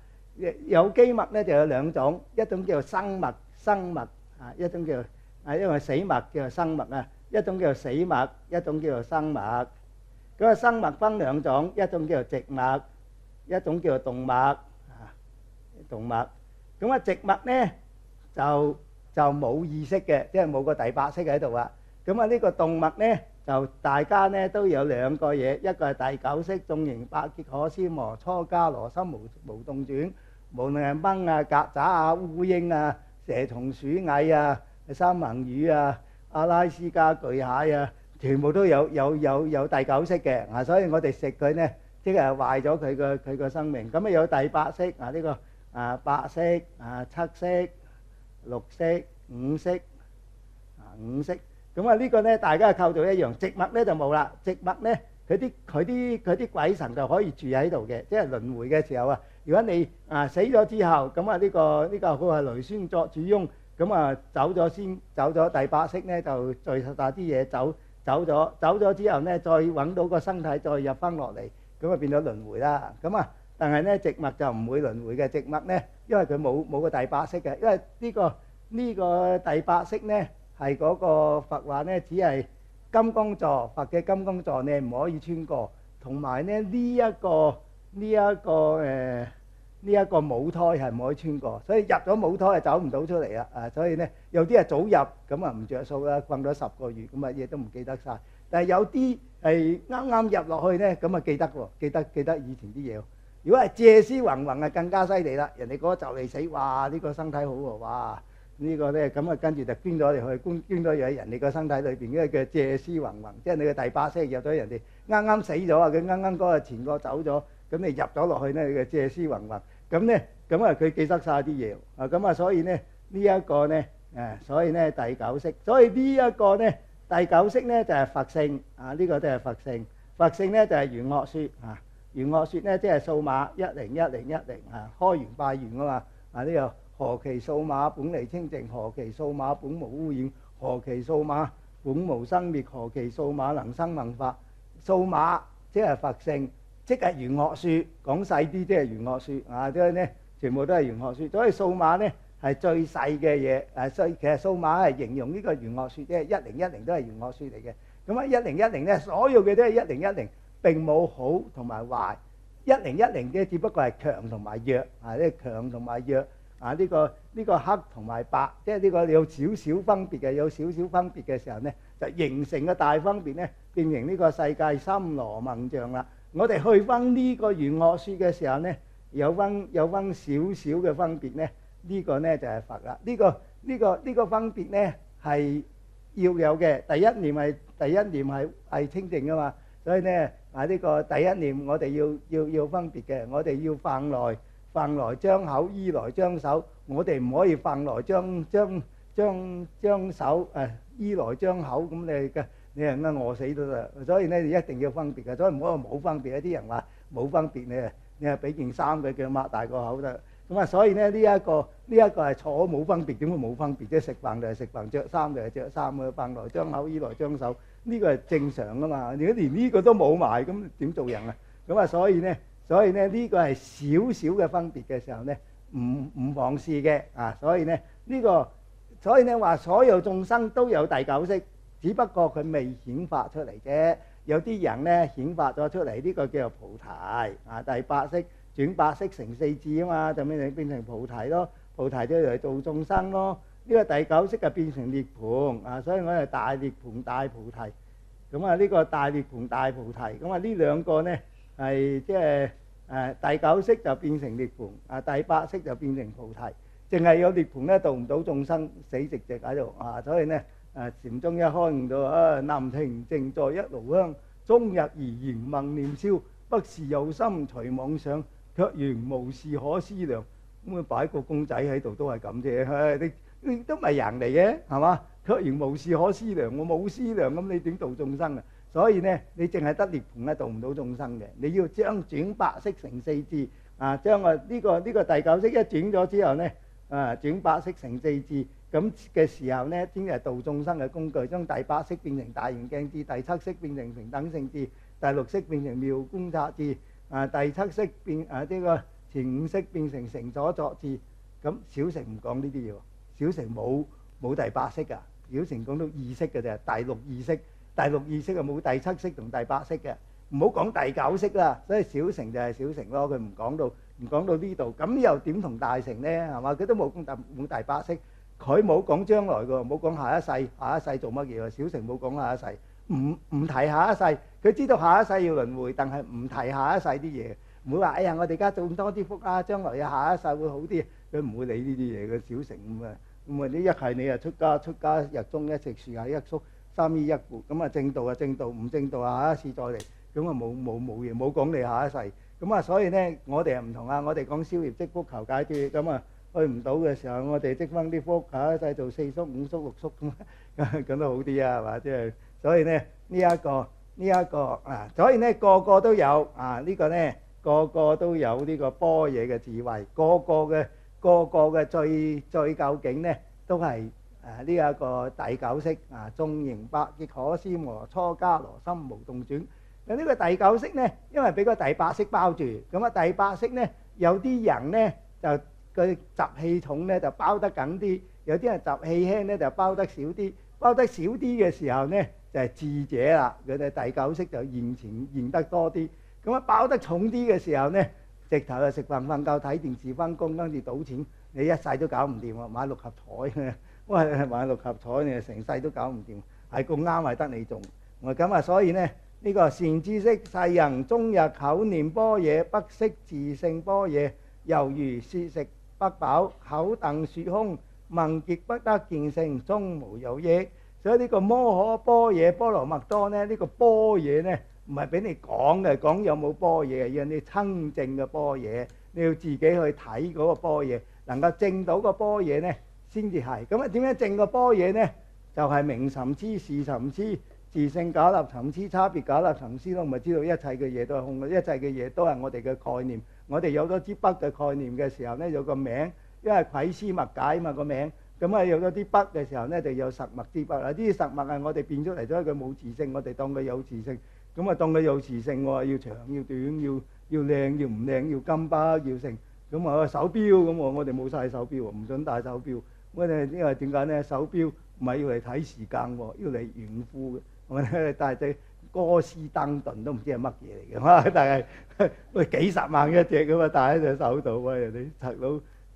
有機物咧就有兩種，一種叫做生物一種叫因為死物叫做生物一種叫做死物，一種叫做生物。咁生物分兩種，一種叫做植物，一種叫做動物動物。咁植物咧就冇意識嘅，即係冇個第八識喺度啊。咁呢個動物咧就大家咧都有兩個嘢，一個係第九識，眾形百劫可消磨，初伽羅心無動轉。無論係蚊啊、曱甴啊、烏蠅啊、蛇蟲鼠蟻啊、三文魚啊、阿拉斯加巨蟹啊，全部都有第九識嘅。所以我哋食佢咧，即係壞咗佢個生命。咁有第八識呢個白色七色綠色五色五色。咁呢個咧大家嘅構造一樣。植物咧就冇啦，植物咧佢啲鬼神就可以住喺度嘅，即係輪迴嘅時候啊。如果你死咗之後，咁呢個佢係雷孫作主翁，咁走咗第八識咧就聚實曬啲嘢走咗之後咧，再揾到個身體再入翻落嚟，咁變咗輪迴啦。但係咧植物就唔會輪迴嘅，植物咧因為佢冇個第八識嘅，因為呢個第八識咧係嗰個佛話咧只係金剛座，佛嘅金剛座你唔可以穿過，同埋咧呢一個母胎係唔可以穿過，所以入咗母胎係走唔到出嚟啦。所以咧有啲係早入，咁唔著數啦，瞓咗10個月，咁嘢都唔記得曬。但係有啲係啱啱入落去咧，咁記得喎，記得以前啲嘢。如果係借屍還魂更加犀利啦，人哋嗰個就嚟死，哇！呢個身體好喎，哇！呢個咧咁跟住就捐咗入去，捐咗入喺人哋個身體裏邊，因為叫借屍還魂，即係你嘅第八識入咗人哋啱啱死咗啊，佢啱啱嗰個前個走咗，咁你入咗落去咧，你嘅借屍還魂。咁咧，佢記得曬啲嘢所以咧呢一個咧所以咧第九識，所以呢一個咧第九識咧就係佛性呢個都係佛性。佛性咧就係玄學説玄學説咧即係數碼101010開元拜元啊嘛呢個何其數碼本嚟清淨，何其數碼本無污染，何其數碼本無生滅，何其數碼能生萬法。數碼即係佛性。即係玄學説，講細啲即係玄學説所以咧全部都係玄學説。所以數碼咧係最細嘅嘢所以其實數碼係形容呢個玄學説，即係1010都係玄學説嚟嘅。咁1010咧，所有嘅都係1010，並冇好同埋壞。1010嘅只不過係強同埋弱呢強同埋弱呢個黑同埋白，即係呢個有少少分別嘅，有少少分別嘅時候咧，就形成個大分別咧，變成呢個世界森羅萬象啦。我哋去翻呢個玄學説嘅時候咧，有翻少少嘅分別咧，呢個咧就係佛啦。呢個分別咧係要有嘅。第一念係清淨噶嘛，所以咧呢個第一念我哋要分別嘅。我哋要飯來張口，衣來張手。我哋唔可以飯來張手衣來張口咁你係餓死都得，所以咧你一定要分別嘅，所以唔好話冇分別。有啲人話冇分別，你係俾件衫佢叫擘大個口得。所以咧呢一個係錯，冇分別，點會冇分別啫？食飯就係食飯，着衫就係着衫嘅，飯來張口，衣來張手，呢個係正常噶嘛。如果連呢個都冇埋，咁點做人啊？所以咧呢個係少少嘅分別嘅時候咧，唔妨事嘅所以咧話所有眾生都有第九識。只不過佢未顯發出嚟啫，有啲人咧顯發咗出嚟，呢個叫做菩提第八識轉八識成四智啊嘛，就變成菩提咯。菩提就嚟度眾生咯。呢個第九識就變成涅槃所以我係大涅槃大菩提。咁啊呢個大涅槃大菩提，咁啊呢兩個咧係即係第九識就變成涅槃，第八識就變成菩提。淨係有涅槃咧，度唔到眾生，死寂寂喺度啊！所以咧禪宗一開悟到南庭靜在一爐香，終日怡然默念燒，不是有心隨妄想，卻仍無事可思量。咁啊擺個公仔喺度都係咁啫，你都唔係人嚟嘅，係嘛？卻仍無事可思量，我冇思量，咁你點度眾生啊？所以咧，你淨係得涅槃咧，度唔到眾生嘅。你要將轉八識成四智啊！將呢個第九識一轉咗之後咧，轉八識成四智咁嘅時候咧，先係度眾生嘅工具。將第八識變成大圓鏡智，第七識變成平等性智，第六識變成妙觀察智，第七識變呢個前五識變成成所作智。咁小乘唔講呢啲嘢，小乘冇第八識噶，小乘講到意識嘅啫，第六意識。第六意識啊，冇第七識同第八識嘅，唔好講第九識啦。所以小乘就係小乘咯，佢唔講到呢度，咁又點同大乘咧？係嘛？佢都冇第八識，佢冇講將來嘅，冇講下一世做乜嘢喎？小乘冇講下一世，唔提下一世，佢知道下一世要輪迴，但係唔提下一世啲嘢，唔會話哎呀我哋而家做咁多啲福啦，將來有下一世會好啲，佢唔會理呢啲嘢嘅。小乘咁啊，呢一係你啊出家日中一直樹下一宿。三依一故，咁啊正道啊正道，唔正道啊下一次再嚟，咁啊冇嘢，冇講你下一世，咁啊所以咧我哋唔同啊，我哋講消業積福求解脫，咁啊去唔到嘅時候，我哋積翻啲福，下一世做四宿五宿六宿咁都好啲啊，係嘛？即係所以咧呢一個啊，所以咧個個都有啊呢個咧個個都有呢個般若嘅智慧，個個嘅最究竟咧都係。呢一個第九識眾形百億可思磨，初迦羅心無動轉。咁呢個第九識咧，因為俾個第八識包住，咁啊第八識咧有啲人咧就佢習氣重咧就包得緊啲，有啲人習氣輕咧就包得少啲。包得少啲嘅時候咧就係智者啦，佢哋第九識就現得多啲。咁啊包得重啲嘅時候咧，直頭就食飯瞓覺睇電視翻工，跟住賭錢，你一世都搞唔掂喎，買六合彩。我係買六合彩，你成世都搞唔掂，係咁啱係得你中。咁啊，所以咧呢個善知識世人終日口念般若，不識自性般若，猶如舌食不飽，口鄧說空，問極不得見性，終無有益。所以呢個摩訶般若波羅蜜多咧，呢個般若咧唔係俾你講嘅，講有冇般若，要你親證嘅般若，你要自己去睇嗰個般若，能夠證到個般若咧。先至係咁啊！點樣證個般若咧？就係明尋癡、事尋癡、自性假立尋癡、差別假立尋癡咯。唔係知道一切嘅嘢都係空嘅，一切嘅嘢都係我哋嘅概念。我哋有咗支筆嘅概念嘅時候咧，有個名，因為窺思默解啊嘛個名。咁啊有咗啲筆嘅時候咧，就有實默之筆啦。呢啲實默係我哋變出嚟咗，佢冇自性，我哋當佢有自性。咁啊當佢有自性喎，要長要短，要靚要唔靚，要金巴要成。咁啊手錶咁我哋冇曬手錶喎，唔準戴手錶。我哋因為點解咧？手錶唔係要嚟睇時間喎，要嚟炫富嘅。我哋戴隻哥斯登頓都唔知係乜嘢嚟嘅嘛，但係喂幾十萬一隻咁啊，戴喺隻手度，喂人哋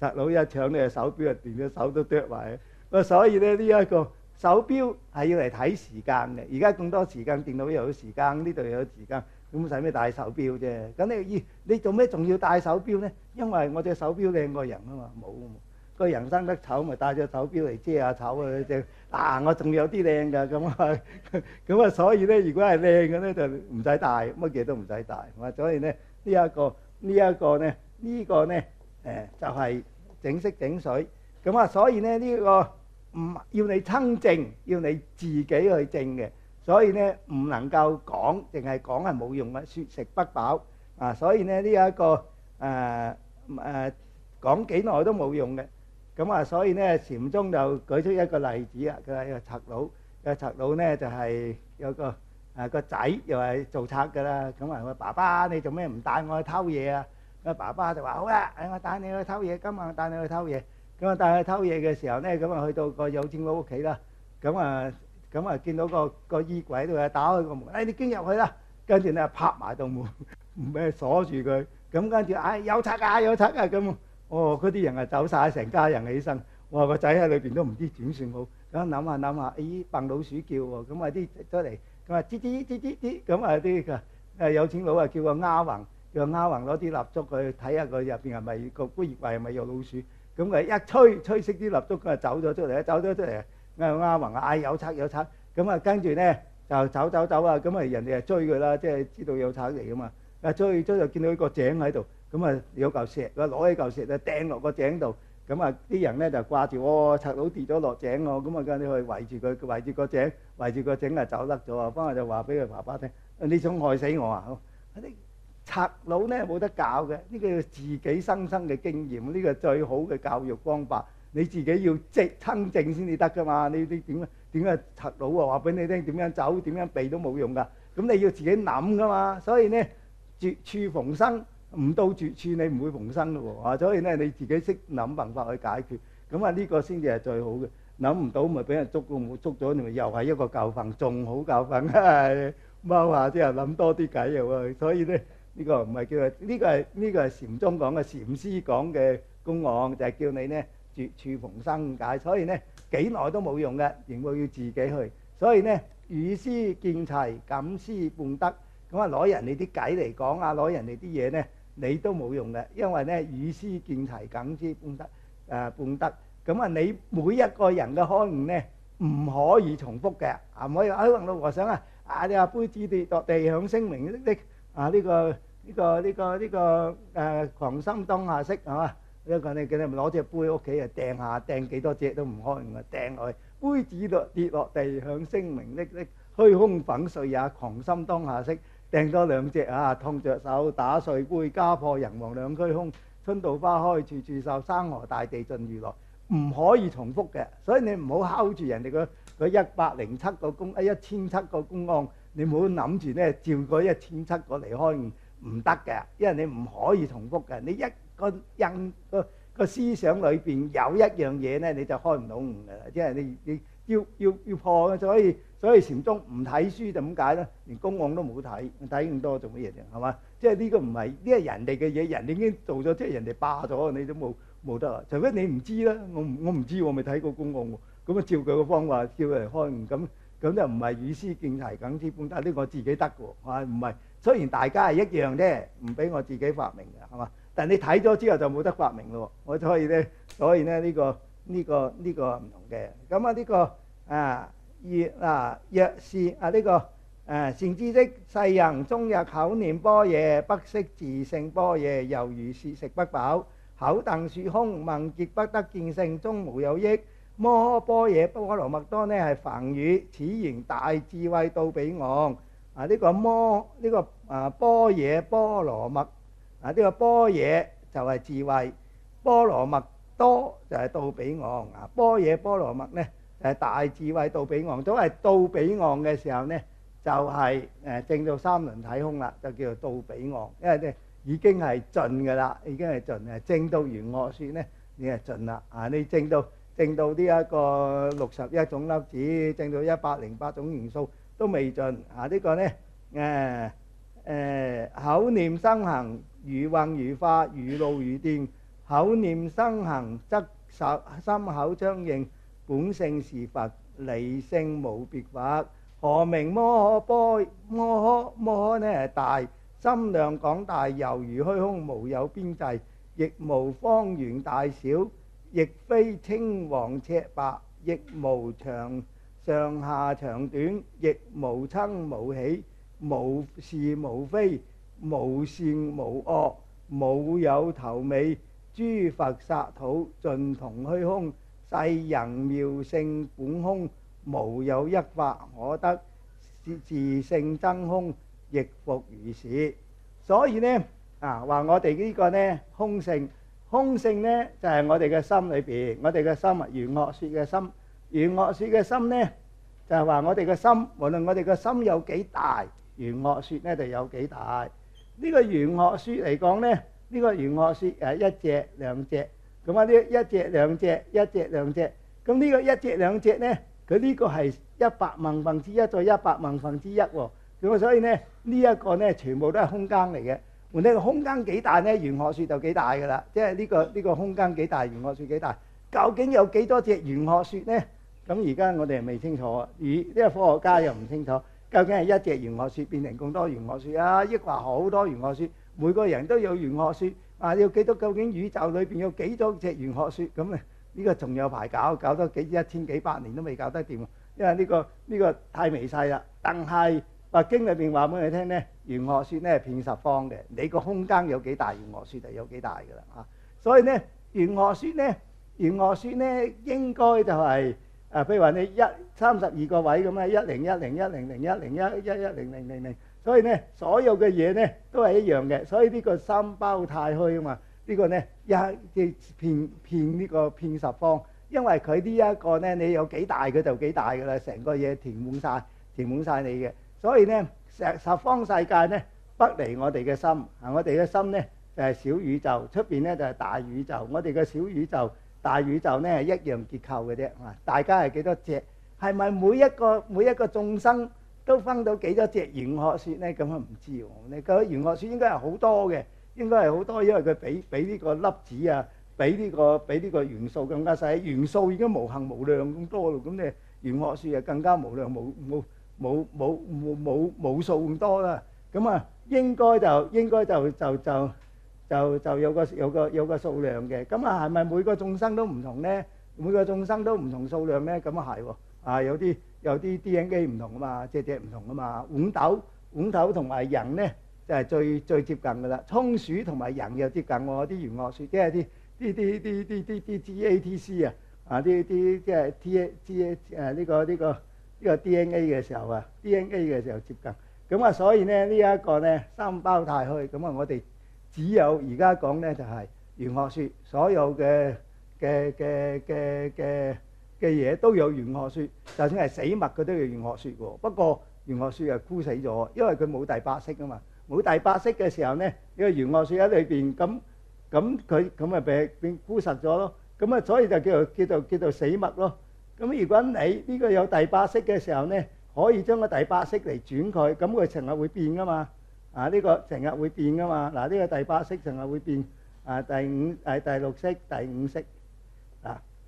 賊佬一搶你隻手錶，連隻手都剁埋。所以咧呢一個手錶係要嚟睇時間嘅。而家咁多時間，電腦又有時間，呢度又有時間，咁使咩戴手錶啫？咁你做咩仲要戴手錶咧？因為我隻手錶靚過人啊嘛，冇。個人生得醜，咪戴隻手錶嚟遮下醜啊！我仲有啲靚㗎，咁啊，所以咧，如果係靚嘅咧，就唔使戴，乜嘢都唔使戴。所以咧，呢個咧，就係整色整水。咁啊，所以咧呢個唔要你親證，要你自己去證嘅。所以咧唔能夠講，淨係講係冇用嘅，説食不飽啊！所以咧呢一個講幾耐都冇用嘅。咁啊，所以咧禪宗就舉出一個例子啊，佢係個賊佬咧就係有個仔又係做賊㗎啦。咁啊，佢爸爸你做咩唔帶我去偷嘢啊？個爸爸就話好啦，我帶你去偷嘢，今晚帶你去偷嘢。咁啊帶佢偷嘢嘅時候咧，咁啊去到個有錢佬屋企啦。咁啊見到個衣櫃喺度啊，打開個門，你經入去啦。跟住咧拍埋道門，咩鎖住佢。咁跟住有賊啊有賊啊咁。嗰啲人啊走曬，成家人起身。我話個仔喺裏邊都唔知點算好。咁諗下，咦，笨老鼠叫喎。咁啊啲出嚟，咁啊吱吱吱吱吱咁啊啲誒有錢佬啊叫個丫鬟，叫個丫鬟攞啲蠟燭去睇下佢入邊係咪個杯葉櫃係咪有老鼠，咁佢一吹熄啲蠟燭，佢就走咗出嚟，走咗出嚟，丫鬟啊嗌有賊有賊，咁啊跟住咧就走啊，咁啊人哋就追佢啦，即係知道有賊嚟噶嘛，啊追就見到個井喺度，咁啊有嚿石，佢攞起嚿石就掟落個井度。咁啊！啲人咧就掛住，賊佬跌咗落井喎，咁啊跟住去圍住佢，圍住個井啊走甩咗啊！翻去就話俾佢爸爸聽：你想害死我啊！啲賊佬咧冇得搞嘅，呢個要自己生嘅經驗，呢個最好嘅教育方法。你自己要親證先至得噶嘛！你點解賊佬啊話俾你聽點樣走點樣避都冇用噶？咁你要自己諗噶嘛！所以咧絕處逢生。唔到絕處你唔會逢生咯喎，所以咧你自己識諗辦法去解決，咁啊呢個先至係最好嘅。諗唔到咪俾人捉咗，你咪又係一個教訓，仲好教訓。踎下之後諗多啲計又喎，所以咧呢個唔係叫呢個係禪宗講嘅禪師講嘅公案，就係叫你咧絕處逢生解。所以咧幾耐都冇用嘅，仍會要自己去。所以咧與師見齊，感師半德。咁啊攞人哋啲計嚟講啊，攞人哋啲嘢咧。你都冇用嘅，因為咧與師見齊，感師半德。咁啊，你每一個人嘅開悟咧，唔可以重複嘅，啊唔可以。可能老和尚你話杯子跌落地響聲鳴的狂心當下識係嘛？呢個你叫你攞隻杯屋企啊掟幾多隻都唔開悟啊，掟落去杯子跌落地響聲鳴的虛空粉碎也，狂心當下識。掟多兩隻啊！痛着手打碎杯，家破人亡兩虛空。春到花開處處秀，山河大地盡如來。唔可以重複嘅，所以你唔好睺住人哋個107個公1007個公案，你唔好諗住咧照嗰1007個嚟開悟，唔得嘅，因為你唔可以重複嘅。你一個思想裏邊有一樣嘢咧，你就開唔到悟嘅啦。即係你要破嘅，所以禪宗唔睇書就咁解啦，連公案都冇睇咁多做乜嘢啫？係嘛？即係呢個唔係呢係人哋嘅嘢，人哋已經做咗，即係人哋霸咗，你都冇得啊！除非你唔知啦，我唔知，我未睇過公案喎，咁啊照佢個方法叫佢嚟開悟，咁就唔係與師見齊，感師半德，呢個自己得嘅喎，唔係。雖然大家係一樣啫，唔俾我自己發明嘅，係嘛？但係你睇咗之後就冇得發明咯。我所以咧呢個唔同嘅。咁啊呢個若是善知識，世人終日口念般若，不識自性般若，猶如是食不飽，口鄧說空，問诘不得見性，終無有益。摩訶般若波羅蜜多呢係梵語，此言大智慧到彼岸。呢個般若波羅蜜呢個般若就係智慧，波羅蜜多就係到彼岸。般若波羅蜜呢就係大智慧到彼岸，都係到彼岸嘅時候呢，就係證到三輪體空啦，就叫做到彼岸，因為呢已經係盡㗎啦，已經係盡啊！證到圓覺說呢，你係盡啦你證到呢一個61種粒子，證到108種元素都未盡呢個呢口念生行，如幻如化，如露如電。口念生行則心口相應，本性是佛，離性無別法。何名摩訶？摩訶呢係大，心量廣大，猶如虛空，無有邊際，亦無方圓大小，亦非青黃赤白，亦無上下長短，亦無生無起，無是無非，無善無惡，無有頭尾。諸佛剎土盡同虛空，世人妙性本空，無有一法可得，自性真空，亦復如是。所以呢話我哋呢個呢空性呢就係我哋嘅心裏邊，我哋嘅心圓覺說嘅心，圓覺說嘅心呢就係話我哋嘅心，無論我哋嘅心有幾大，圓覺說呢就有幾大。呢個圓覺說嚟講呢，呢個圓覺說一隻兩隻，咁呢一隻兩隻，咁呢個一隻兩隻呢，佢呢個係100萬分之一再100萬分之一喎。咁所以呢呢一個呢全部都係空間嚟嘅。換呢個空間幾大呢？圓覺說就幾大㗎啦。即係呢個空間幾大，圓覺說幾大。究竟有幾多隻圓覺說呢？咁而家我哋未清楚，呢個科學家又唔清楚。究竟係一隻玄學說變成咁多玄學說啊，抑或好多玄學說，每個人都有玄學說啊？要幾多？究竟宇宙裏邊有幾多隻玄學說？咁啊，呢個仲有排搞，搞多一千幾百年都未搞得掂，因為呢個太微細啦。但係佛經裏邊話俾你聽咧，玄學說咧係遍十方嘅，你個空間有幾大，玄學說就有幾大噶啦嚇。所以咧，玄學說咧應該就係譬如話你32個位咁啊，1010101010111000，所以咧所有嘅嘢咧都係一樣嘅。所以呢個三胞太虛啊嘛，呢個咧即遍呢個遍十方，因為佢呢一個咧你有幾大佢就幾大噶啦，成個嘢填滿晒你嘅。所以咧十方世界咧不離我哋嘅心啊！我哋嘅心咧就係小宇宙，出邊咧就係大宇宙。我哋嘅小宇宙、大宇宙咧係一樣結構嘅啫啊！大家係幾多隻？係咪每一個眾生都分到幾多隻玄學說咧？咁啊唔知喎。你覺得玄學說應該係好多嘅，應該係好多，因為佢比呢個粒子啊，比呢個元素更加細。元素已經無限無量咁多咯，咁你玄學說就更加無量冇數咁多啦。咁啊應該就有個數量嘅。咁啊係咪每個眾生都唔同咧？每個眾生都唔同數量咧？咁啊係喎。啊有啲 DNA 唔同啊嘛，隻唔同啊嘛。豌豆同埋人咧就係最接近噶啦。倉鼠同埋人又接近喎。啲玄學說即係啲 GATC 啊，啲即係 呢個 DNA 嘅時候啊 ，DNA 嘅時候接近。咁啊，所以咧呢一個咧三胞太虛。咁啊，我哋只有而家講咧就係玄學說，所有嘅嘢都有玄學說，就算係死物佢都有玄學說喎。不過玄學說係枯死咗，因為佢冇第八識啊嘛。冇第八識嘅時候咧，呢個玄學說喺裏邊，咁佢咁咪變枯實咗咯。咁啊，所以就叫做死物咯。咁如果你呢個有第八識嘅時候咧，可以將個第八識嚟轉佢，咁佢成日會變噶嘛。呢個成日會變噶嘛。嗱，呢個第八識成日會變。第六識、第五識。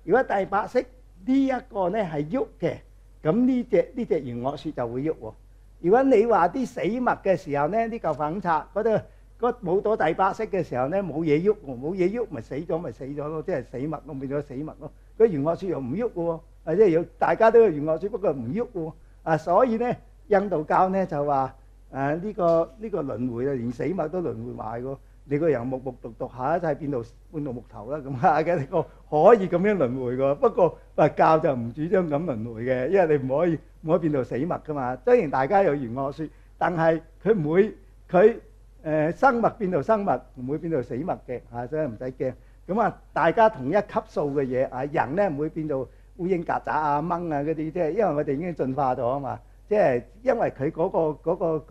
如果第八識呢一個咧係喐嘅，咁呢隻玄學說就會喐喎。如果你話啲死物嘅時候咧，呢嚿粉刷嗰度冇咗第八識嘅時候咧，冇嘢喐喎，冇嘢喐咪死咗咯，即係死物咯，變咗死物咯。個玄學說又唔喐嘅喎，即係要大家都有玄學說，不過唔喐喎。所以咧印度教咧就話呢個輪迴啊，連死物都輪迴埋喎。你個人木獨下一世變到木頭啦咁嘅，你個可以咁樣輪迴嘅。不過佛教就唔主張咁輪迴嘅，因為你唔可以變到死物噶嘛。雖然大家有玄學說，但係佢唔會生物變到生物，唔會變到死物嘅所以唔使驚。咁啊，大家同一級數嘅嘢人咧唔會變到烏蠅、曱甴啊、蚊啊嗰啲，即係因為我哋已經進化咗啊嘛。即係因為佢嗰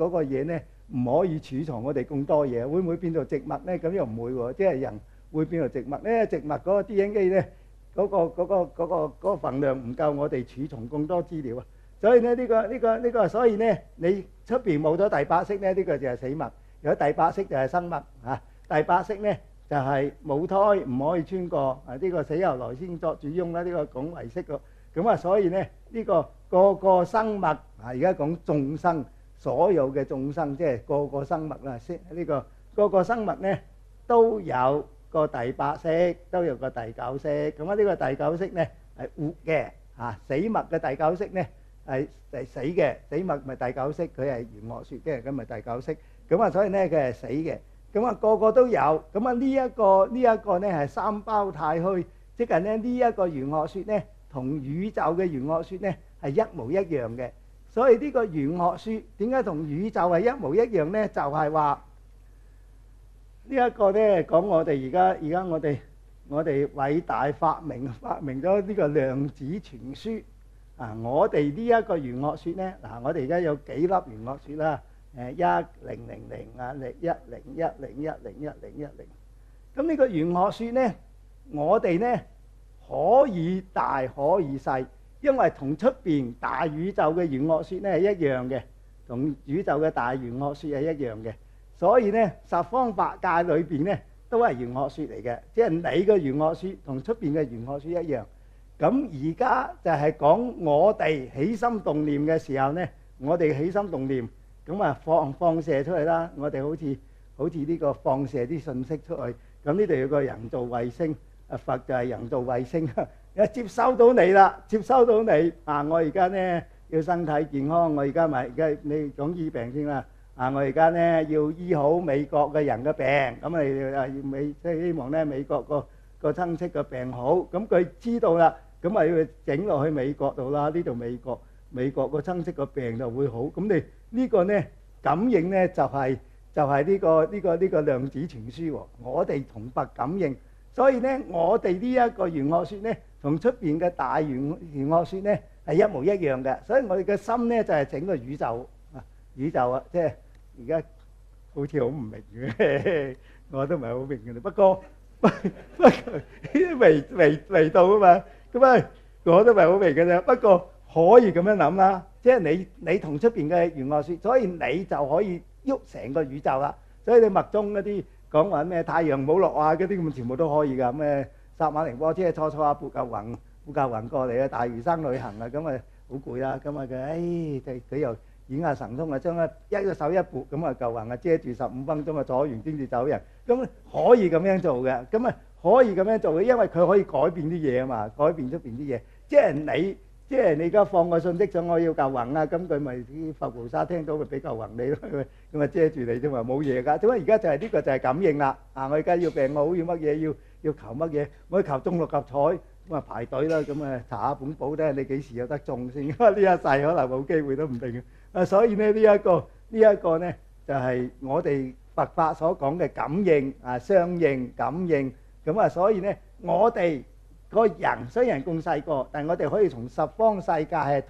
個嘢咧。唔可以儲藏我哋咁多嘢，會唔會變到植物咧？咁又唔會喎，即係人會變到植物咧。植物嗰個 DNA 咧，嗰個份量唔夠我哋儲藏咁多資料啊。所以咧呢個，所以咧你出邊冇咗第八識咧，呢個就係死物；有第八識就係生物嚇。第八識咧就係母胎唔可以穿過呢個死後來先作主翁啦。呢個講唯識咯。咁啊，所以咧呢個個生物而家講眾生。所有嘅眾生，即係個生物啦，呢個生物咧都有個第八識，都有個第九識。咁呢個第九識咧係活嘅死物嘅第九識咧係死嘅，死物咪第九識，佢係玄學說嘅，咁咪第九識。咁啊，所以咧佢係死嘅。咁啊，個個都有。咁啊，呢一個咧係三胞太虛，即係咧呢一個玄學說咧，同宇宙嘅玄學說咧係一模一樣嘅。所以呢個玄學說點解同宇宙係一模一樣咧？就係話呢一個咧講我哋而家我哋偉大發明咗呢個量子傳輸我哋呢一個玄學說咧我哋而家有幾粒玄學說啦1000 101010101010。咁呢個玄學說咧，我哋咧可以大可以細。因為同出邊大宇宙嘅玄學說咧係一樣嘅，同宇宙嘅大玄學說係一樣嘅，所以咧十方法界裏邊咧都係玄學說嚟嘅，即係你嘅玄學說同出邊嘅玄學說一樣。咁而家就係講我哋起心動念嘅時候咧，我哋起心動念，咁啊放射出去啦。我哋好似呢個放射啲信息出去。咁呢度有個人造衛星，佛就係人造衛星，接收到你啦，接收到你啊！我而家咧要身體健康，我而家你講醫病先啦。我而家咧要醫好美國嘅人嘅病，咁即係希望咧美國個親戚嘅病好，咁佢知道啦，咁咪要整落去美國度啦。呢度美國個親戚個病就會好。咁你呢個咧感應咧就係呢個量子傳輸喎。我哋同佛感應，所以咧我哋呢一個玄學説咧，同出邊嘅大玄學説咧係一模一樣嘅。所以我哋嘅心咧就係整個宇宙啊，即係而家好似好唔明嘅，我都唔係好明嘅。不過未到啊嘛，咁啊我都唔係好明嘅啫。不過可以咁樣諗啦，即係你同出邊嘅玄學説，所以你就可以喐成個宇宙啦。所以你密宗嗰啲講話咩太陽冇落啊嗰啲咁，全部都可以㗎。咩薩馬寧波即係初撥嚿雲過嚟啊，大嶼山旅行啊，咁啊好攰啦。咁啊佢又演下神通啊，將一個手一撥咁啊，嚿雲啊遮住15分鐘啊，坐完先至走人。咁可以咁樣做嘅，咁啊可以咁樣做嘅，因為佢可以改變啲嘢啊嘛，改變出邊啲嘢。即係你而家放個信息上，我要嚿雲啊，咁佢咪啲佛菩薩聽到咪俾嚿雲你咯，咁啊遮住你啫嘛，冇嘢㗎。點解而家就係呢個就係感應啦？我而家要病好，要乜嘢要求乜嘢？我要求中六合彩，咁啊排隊啦，咁啊查下本簿咧，你幾時有得中先？因為呢一世可能冇機會都唔定嘅。所以咧呢一個咧就係我哋佛法所講嘅感應啊，相應感應。咁啊，所以咧我哋個人雖然咁細個，但係我哋可以從十方世界係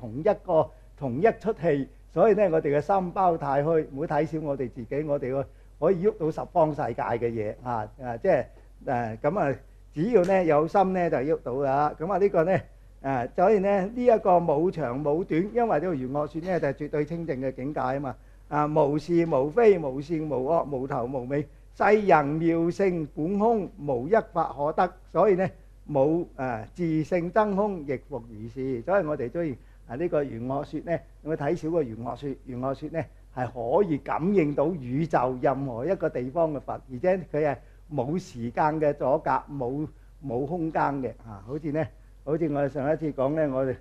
同一出氣。所以咧我哋嘅心包太虛，唔好睇小我哋自己，我哋可以喐到十方世界嘅嘢即係咁啊！只要咧有心咧就喐到啦。咁啊呢個咧所以咧呢一個冇長冇短，因為呢個玄學説咧就係絕對清淨嘅境界啊嘛。無是無非，無善無惡，無頭無尾，世人妙性本空，無一法可得。所以咧冇自性真空，亦復如是。所以我哋中意呢個玄學説咧，我睇少個玄學説。玄學説咧係可以感應到宇宙任何一個地方嘅佛，而且佢係冇時間嘅阻隔，冇空間嘅好似我哋上一次講咧，我哋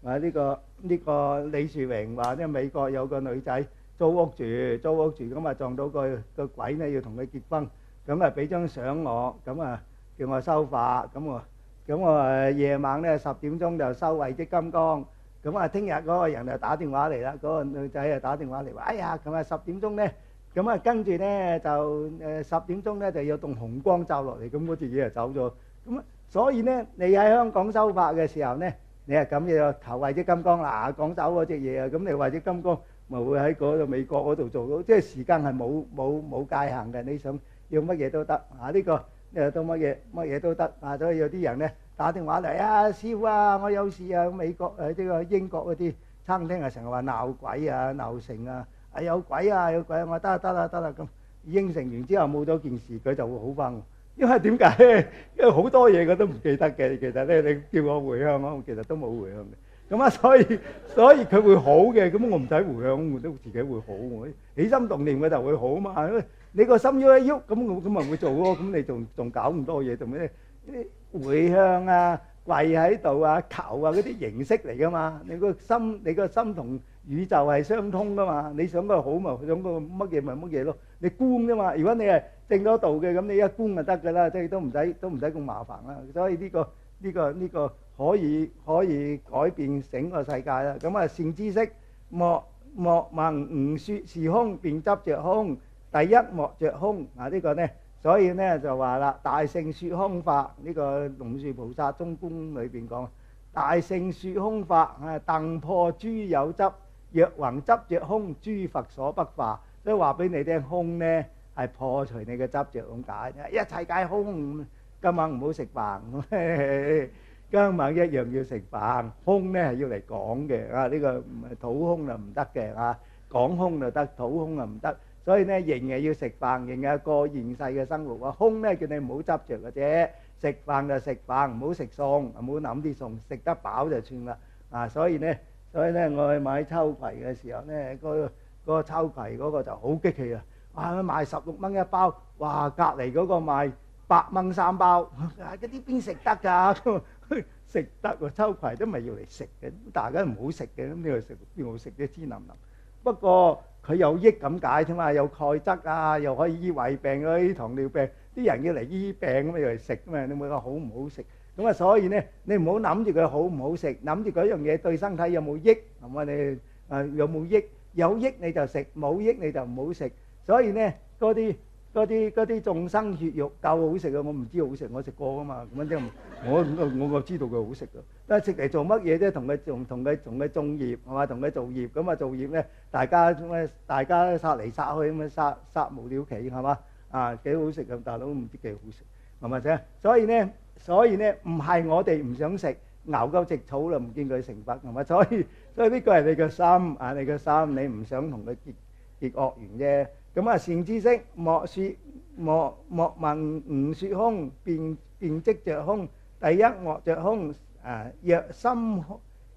話呢個李樹榮話咧，美國有個女仔租屋住，咁啊撞到個鬼咧要同佢結婚，咁啊俾張相我，咁啊叫我收化，咁我夜晚咧10點鐘就收慧積金剛，咁啊聽日嗰個人就打電話嚟啦，嗰個女仔啊打電話嚟話，哎呀，琴日10點鐘咧，咁啊跟住咧就10點鐘咧就有棟紅光照落嚟，咁我自己就走咗。咁所以咧你喺香港收法嘅時候咧，你係咁要求慧積金剛嗱講走嗰隻嘢啊，咁你慧積金剛咪會喺嗰度美國嗰度做到，即係時間係冇界限嘅，你想要乜嘢都得呢個到乜嘢都得所以有啲人咧打電話嚟師傅啊，我有事啊，美國呢個英國嗰啲餐廳啊成日話鬧鬼啊鬧成有鬼啊，我得啦咁應承完之後冇咗件事，佢就會好返。因為點解咧？因為好多嘢佢都唔記得嘅。其實咧，你叫我回向，我其實都冇回向嘅。咁所以佢會好嘅。咁我唔使回向，我都自己會好。我起心動念佢就會好嘛。因為你個心喐一喐，咁咪會做咯。咁你仲搞咁多嘢做咩咧？回向啊，跪喺度啊，求啊，嗰啲形式嚟噶嘛。你個心同宇宙係相通噶嘛。你想個好咪想個乜嘢咪乜嘢咯。你觀啫嘛。如果你係正咗道嘅，咁你一觀就得噶啦，即係都唔使咁麻煩啦。所以呢個可以改變整個世界啦。咁啊，善知識莫問吾說是空，便執着空。第一莫着空呢個呢，所以呢就話啦，大聖說空法，呢個龍樹菩薩中觀裏邊講，大聖說空法鄧破諸有執，若弘執着空，諸佛所不化。所以話俾你聽，空呢係破除你嘅執着咁解，一切皆空。今晚唔好食飯，今晚一樣要食飯。空呢係要嚟講嘅呢個土空就唔得嘅講空就得，土空就唔得。所以呢，仍係要食飯，仍係過現世嘅生活。空呢叫你唔好執着嘅啫，食飯就食飯，唔好食餸，唔好諗啲餸，食得飽就算啦。所以呢，所以咧，我去買秋葵嘅時候咧，嗰個秋葵嗰個就好激氣啊！哇，賣16蚊一包，哇，隔離嗰個賣8蚊3包，嗰啲邊食得㗎？食得喎，秋葵都唔係要嚟食嘅，大家唔好食嘅，咁你去食邊好食啫？黐腍腍。不過佢有益咁解啫嘛，有鈣質啊，又可以醫胃病啊，醫糖尿病，啲人要嚟醫病咁啊，要嚟食啊嘛，你冇話好唔好食？咁啊，所以咧，你唔好諗住佢好唔好食，諗住嗰樣嘢對身體有冇益，係嘛？你有冇益？有益你就食，冇益你就唔好食。所以咧，嗰啲眾生血肉夠好食啊！我唔知好食，我食過啊嘛。咁樣我就知道佢好食㗎。但係食嚟做乜嘢啫？同佢種業係嘛？同佢做業咁啊，做業咧，大家殺嚟殺去咁啊，殺無了期係嘛？啊，幾好食咁，大佬唔知幾好食係咪先？所以咧，唔係我哋唔想食，牛夠食草啦，唔見佢成佛係嘛？所以呢個係你嘅心啊，你嘅心，你唔想同佢結惡緣啫。咁啊，善知識，莫聞吾說空，便即着空。第一莫着空，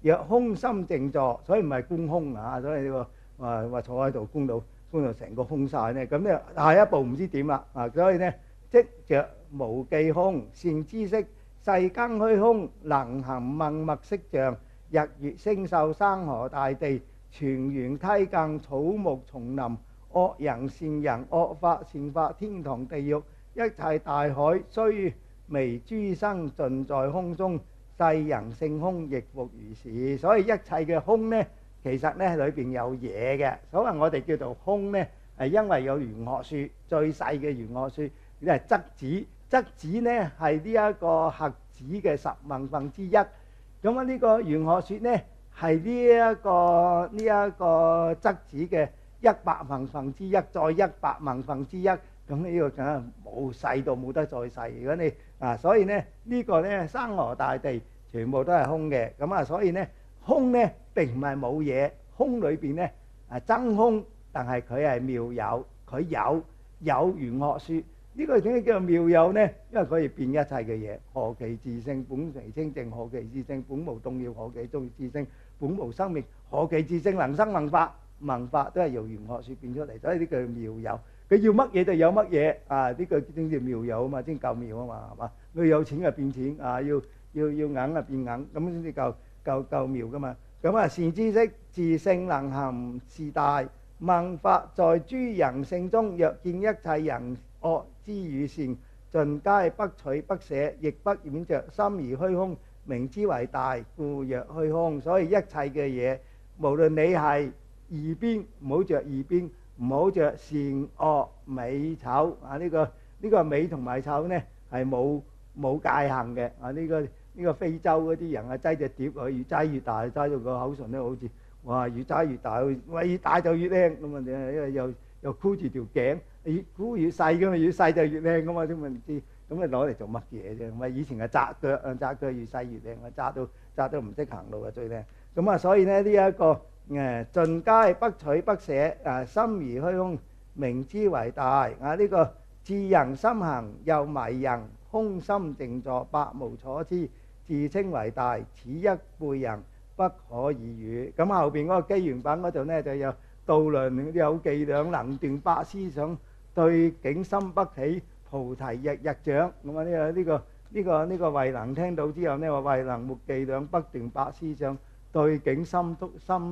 若空心靜坐，所以唔係觀空啊。所以呢個話坐喺度觀到成個空曬咧，咁咧下一步唔知點啦啊！所以咧，即着無記空，善知識，世間虛空，能行問物色像，日月星宿山河大地，泉源溪澗草木叢林，惡人善人，惡法善法，天堂地獄，一切大海，雖微諸生，盡在空中。世人性空，亦復如是。所以一切嘅空呢，其實呢裏邊有嘢嘅。所謂我哋叫做空呢，係因為有玄學說，最細嘅玄學說，呢係質子。質子呢係呢一個核子嘅10萬分之一。咁啊呢個玄學說呢係呢一個質子嘅100萬分之一，再100萬分之一。咁呢個梗係冇細到冇得再細。如果你所以呢呢個呢山河大地全部都係空嘅。咁啊，所以呢空呢並唔係冇嘢，空裏邊呢真空，但係佢係妙有，佢有玄學說。呢個點解叫做妙有呢？因為佢可以變一切嘅嘢。何其自性本來清淨，何其自性本無動搖，何其自性本無生滅，何其自性能生萬法。萬法都係由玄學說變出嚟，所以呢個妙有。佢要乜嘢就有乜嘢啊！呢個先叫妙有啊嘛，先夠妙啊嘛，係嘛？佢有錢就變錢啊，要銀啊變銀，咁先至夠妙噶嘛。咁啊，善知識，自性能行是大，萬法在諸人性中，若見一切人惡之與善，盡皆不取不捨，亦不染着，心而虛空，名之為大，故曰虛空。所以一切嘅嘢，無論你係二邊，唔好着二邊，唔好着善惡美醜啊！呢個美同埋醜呢係冇界限嘅啊！呢個非洲嗰啲人啊，擠隻碟佢越擠越大，擠到個口唇咧好似哇越擠越大，越大就越靚咁啊！因為又箍住條頸，越箍越細噶嘛，越細就越靚噶嘛，點會唔知？咁你攞嚟做乜嘢啫？咪以前係紮腳啊，紮腳越細越靚啊，紮到唔識行路啊最靚。咁啊，所以呢一個盡皆不取不捨啊，心而虛空，名之為大啊！呢個智人心行又迷人，空心靜坐，百無所知，自稱為大，此一輩人不可以語。咁後邊嗰個機緣品嗰度呢，就有度量有伎倆，能斷百思想，對境心不起，菩提日日長。咁啊呢個慧能聽到之後呢，話慧能沒伎倆，不斷百思想，對境心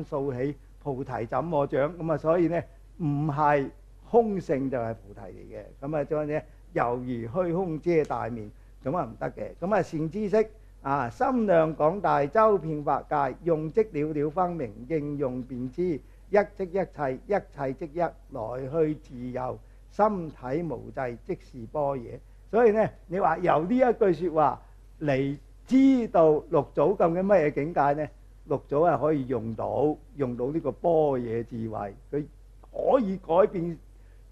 素起，菩提怎麼長？咁啊，所以呢唔係空性就係菩提嚟嘅。咁啊，將呢猶如虛空遮大面，咁啊唔得嘅。咁啊，善知識啊，心量廣大，周遍法界，用即了了分明，應用便知，一即一切，一切即一，來去自由，心體無際，即是般若。所以呢，你話由呢一句説話嚟知道六祖究竟乜嘢境界呢？六祖係可以用到呢個般若智慧，佢可以改變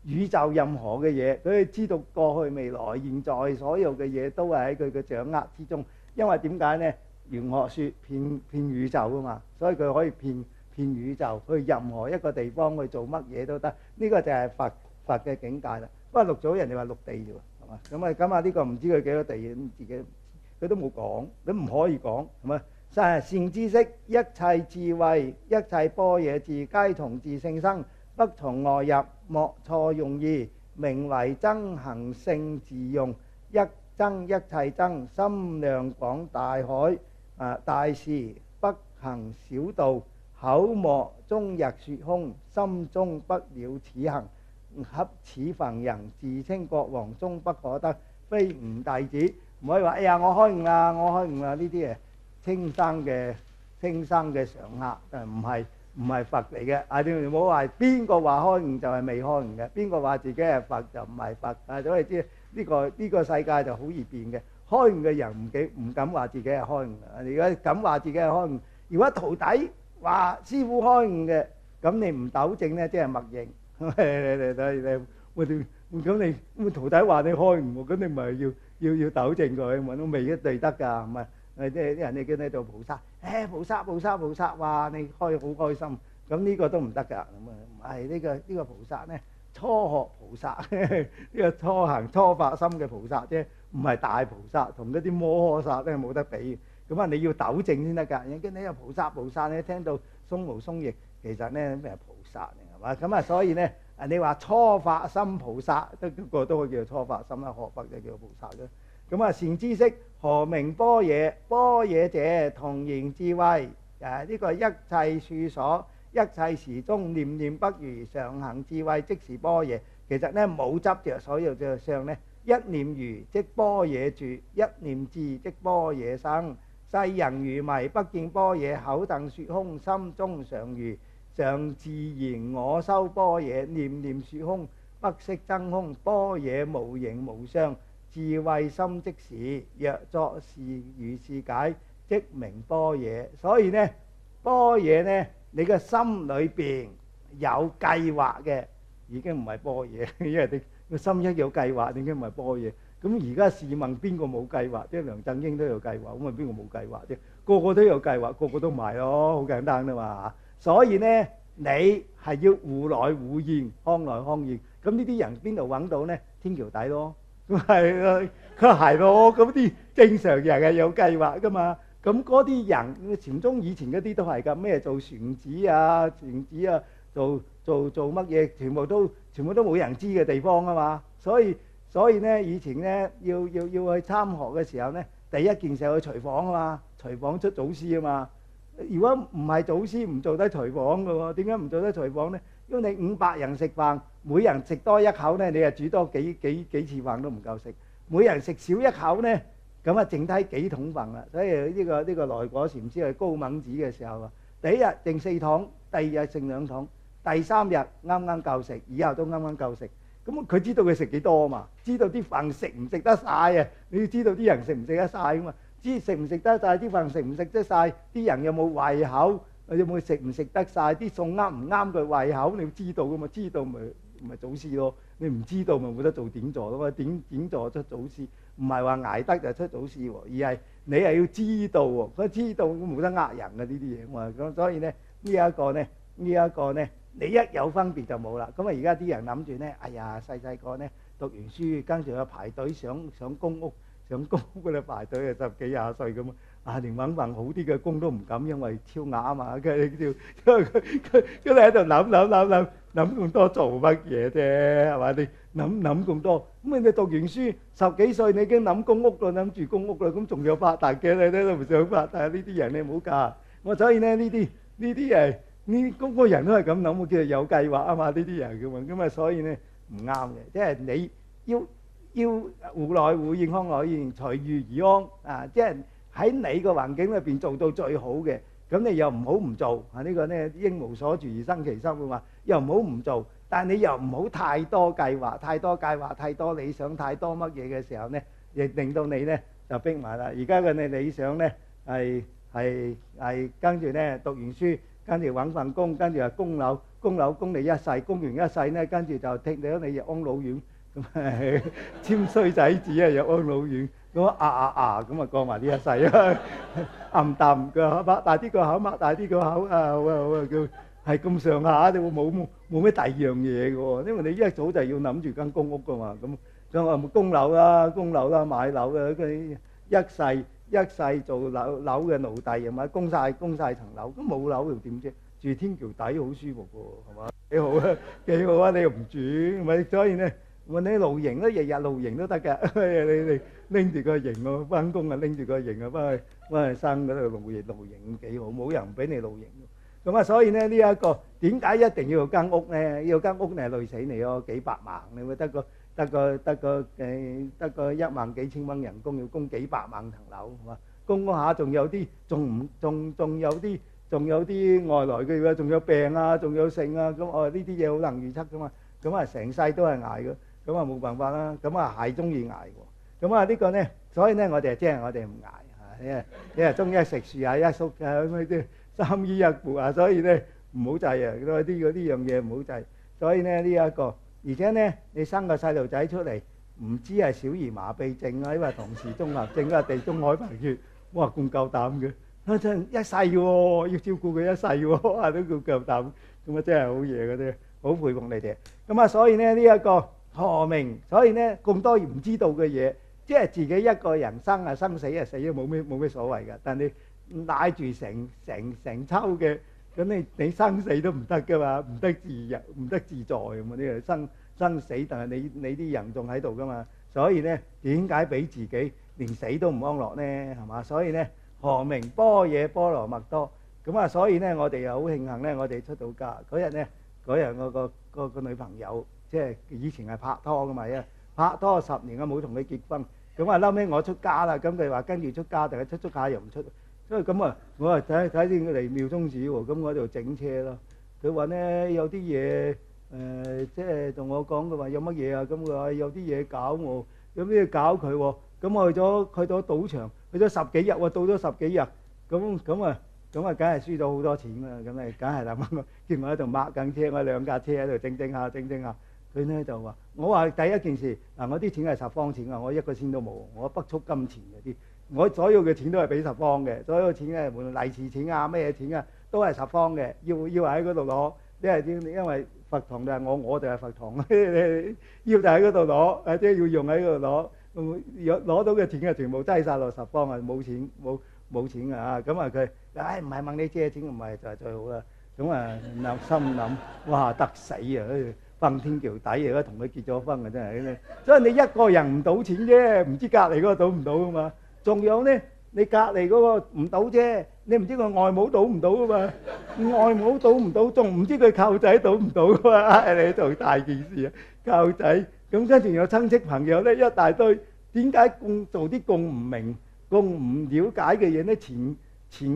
宇宙任何嘅嘢，佢可以知道過去、未來、現在所有嘅嘢都係喺佢嘅掌握之中。因為點解呢？玄學説遍宇宙啊嘛，所以佢可以遍宇宙，去任何一個地方去做乜嘢都得。呢個就係佛嘅境界啦。不過六祖人哋話六地啫喎，係嘛？咁啊呢個唔知佢幾多地，自己佢都冇講，都唔可以講，係嘛？善知識，一切智慧，一切般若智，皆從自性生，不從外入，莫錯用意，名為增行性自用。一增一切增，心量廣大海，大事不行小道，口莫終日說空，心中不了此行。恰此凡人，自稱國王，終不可得，非吾弟子。唔可以話哎呀我開悟啦，我開悟啦，呢啲輕生嘅常客，唔係佛嚟嘅。你唔好話邊個話開悟就係未開悟嘅，邊個話自己係佛就唔係佛。所以知呢個世界就好易變嘅。開悟嘅人唔敢話自己係開悟。如果敢話自己係開悟，如果徒弟話師傅開悟嘅，咁你唔糾正咧，即係默認。咁你徒弟話你開悟，咁你咪要糾正佢，揾到未一對得㗎，唔係即係啲人你叫你做菩薩，菩薩，哇你開好開心，咁呢個都唔得㗎，咁啊唔係呢個菩薩咧，初學菩薩，呢個初行初發心嘅菩薩啫，唔係大菩薩，同嗰啲摩訶薩咧冇得比。咁你要糾正先得㗎。你見你個菩薩咧，聽到鬆毛鬆翼，其實咧咩係菩薩嚟係嘛？咁所以咧。你話初發心菩薩，個都可以叫初發心啦，學佛就叫菩薩啦。咁善知識，何名般若？般若者，同形智慧。呢個一切處所，一切時中，念念不如，常行智慧，即是般若。其實咧冇執着所有嘅相咧，一念如即般若住，一念智即般若生。世人愚迷，不見般若，口鄧說空，心中常如。常自然我修般若，念念說空，不識真空。般若無形無相，智慧心即是。若作是如是解，即名般若。所以呢，般若呢，你個心裏邊有計劃嘅，已經唔係般若，因為你個心一有計劃，已經唔係般若。咁而家試問邊個冇計劃？即係梁振英都有計劃，咁啊邊個冇計劃啫？個個都有計劃，個個都賣咯，好簡單啦嘛。所以呢，你係要互來互現，康來康現。咁呢啲人邊度揾到呢？天橋底咯，咁係咯，佢係咯。咁啲正常人係有計劃噶嘛。咁嗰啲人，禪宗以前嗰啲都係㗎，咩做船子啊、做乜嘢，全部都冇人知嘅地方啊嘛。所以呢，以前呢要去參學嘅時候呢，第一件事去廚房啊嘛，廚房出祖師啊嘛。如果唔係祖師，唔做得廚房嘅喎。點解唔做得廚房呢？因為你500人食飯，每人食多一口呢，你係煮多幾次飯都唔夠食。每人食少一口呢，咁啊剩低幾桶飯啦。所以呢個來果禪師去高猛子嘅時候啊，第一日剩4桶，第二日剩2桶，第3日啱啱夠食，以後都啱啱夠食。咁佢知道佢食幾多啊嘛？知道啲飯食唔食得晒啊？你要知道啲人食唔食得晒啊嘛？知食唔食得晒啲飯，食唔食得晒啲人有冇胃口，有冇食唔食得晒啲餸啱唔啱佢胃口？你要知道噶嘛？知道咪祖師咯。你唔知道咪冇得做典座咯嘛。典座出祖師，唔係話捱得就出祖師喎，而係你係要知道喎。佢知道冇得呃人嘅呢啲嘢嘛。咁所以咧呢一個呢，你一有分別就冇啦。咁啊而家啲人諗住呢，哎呀細個呢讀完書，跟住去排隊上公屋。上工嗰度排隊啊，10幾20歲咁啊，連揾份好啲嘅工都唔敢，因為超額啊嘛。佢你喺度諗咁多做乜嘢啫？係嘛？你諗咁多，咁你讀完書10幾歲，你已經諗公屋啦，諗住公屋啦，咁仲有發達嘅你都唔想發達。呢啲人你唔好嫁。我所以咧呢啲嗰個人都係咁諗，叫做有計劃啊嘛。呢啲人咁啊，所以咧唔啱嘅，即係你要互來互現，康來現，隨遇而安啊！即係喺你個環境裏邊做到最好嘅，咁你又唔好唔做啊！呢個呢應無所住而生其心嘅嘛，又唔好唔做，但係你又唔好太多計劃、太多理想、太多乜嘢嘅時候呢，亦令到你呢就逼埋啦。而家嘅你理想呢係跟住呢讀完書，跟住揾份工，跟住供樓供你一世，供完一世呢，跟住就踢咗你入安老院。咁啊簽衰仔紙啊，入安老院，咁咁啊過埋呢一世啊，暗淡個口擘大啲個口，擘大啲個口啊，好啊叫係咁上下，你會冇咩第二樣嘢嘅喎，因為你一早就要諗住間公屋噶嘛，咁我供樓啦買樓啦，佢一一世做樓嘅奴隸係咪？供晒層樓，咁冇樓又點啫？住天橋底好舒服喎，係嘛？幾好啊，幾好啊！你又唔住，咪所以咧，揾啲露營咧，日日露營都得㗎。你拎住個營喎，翻工啊拎住個營啊，翻去山嗰度露營幾好，冇人唔俾你露營。咁啊，所以咧呢一個點解一定要有間屋咧？要間屋咧累死你咯，幾百萬，你會得個1萬幾千蚊人工，要供幾百萬層樓，係嘛？供嗰下仲有啲仲有啲外來嘅喎，仲有病啊，仲有剩啊，咁呢啲嘢好難預測噶嘛。咁啊成世都係捱嘅，咁啊冇辦法啦。咁啊係中意捱喎。咁啊呢個咧，所以咧我哋即係我哋唔捱嚇，因為中意食樹啊一宿啊咁啲3衣1褲啊，所以咧唔好制啊，嗰啲樣嘢唔好制。所以咧呢一個，而且咧你生個細路仔出嚟，唔知係小兒麻痹症啊，因為唐氏綜合症啊，地中海貧血，哇咁夠膽嘅！真一世喎，要照顧佢一世喎，哇都咁夠膽，咁啊真係好嘢嗰啲，好佩服你哋。咁啊，所以咧呢一個何明，所以咧咁多唔知道嘅嘢，即係自己一個人生啊生死啊死都冇咩所謂㗎。但你帶住成抽嘅，咁你生死都唔得㗎嘛，唔得自由，唔得自在咁啊！呢個生死，但係你啲人仲喺度㗎嘛，所以咧點解俾自己連死都唔安樂咧？係嘛？所以咧。何明般若波羅蜜多，咁啊，所以咧我哋又好慶幸咧，我哋出到家嗰日咧，嗰日我個女朋友，即係以前係拍拖噶嘛，拍拖10年啊冇同佢結婚，咁啊後尾我出家啦，咁佢話跟住出家，但係出家又唔出，所以咁啊，我啊睇見佢嚟廟宗祠喎，咁我就整車咯。佢話咧有啲嘢即係同我講，佢話有乜嘢啊？咁佢話有啲嘢搞我，有咩搞佢喎？咁我去咗賭場。去咗10幾日喎，到咗10幾日，咁啊，梗係輸咗好多錢啦！咁你梗係諗我，見我喺度抹緊車，我2架車喺度整下，佢咧就話：我話第一件事嗱，我啲錢係十方錢啊，我一個錢都冇，我不蓄金錢嗰啲，我所有嘅錢都係俾十方嘅，所有錢咧，無論利是錢啊咩錢啊，都係十方嘅，要喺嗰度攞，因為佛堂就係我就係佛堂，要就喺嗰度攞，即係要用喺嗰度攞。攞到嘅錢啊，全部擠曬落十方啊！冇錢啊！咁啊佢，唔係問你借錢，唔係就係最好啦。咁啊心諗，哇得死啊！瞓天橋底而家同佢結咗婚啊，真係。所以你一個人唔賭錢啫，唔知隔離嗰個賭唔賭啊嘛？仲有咧，你隔離嗰個唔賭啫，你唔知佢外母賭唔賭啊嘛？外母賭唔賭，仲唔知佢舅仔賭唔賭啊嘛？你做大件事啊，舅仔。咁跟住有親戚朋友咧一大堆，點解做啲咁唔明、咁唔了解嘅嘢咧？前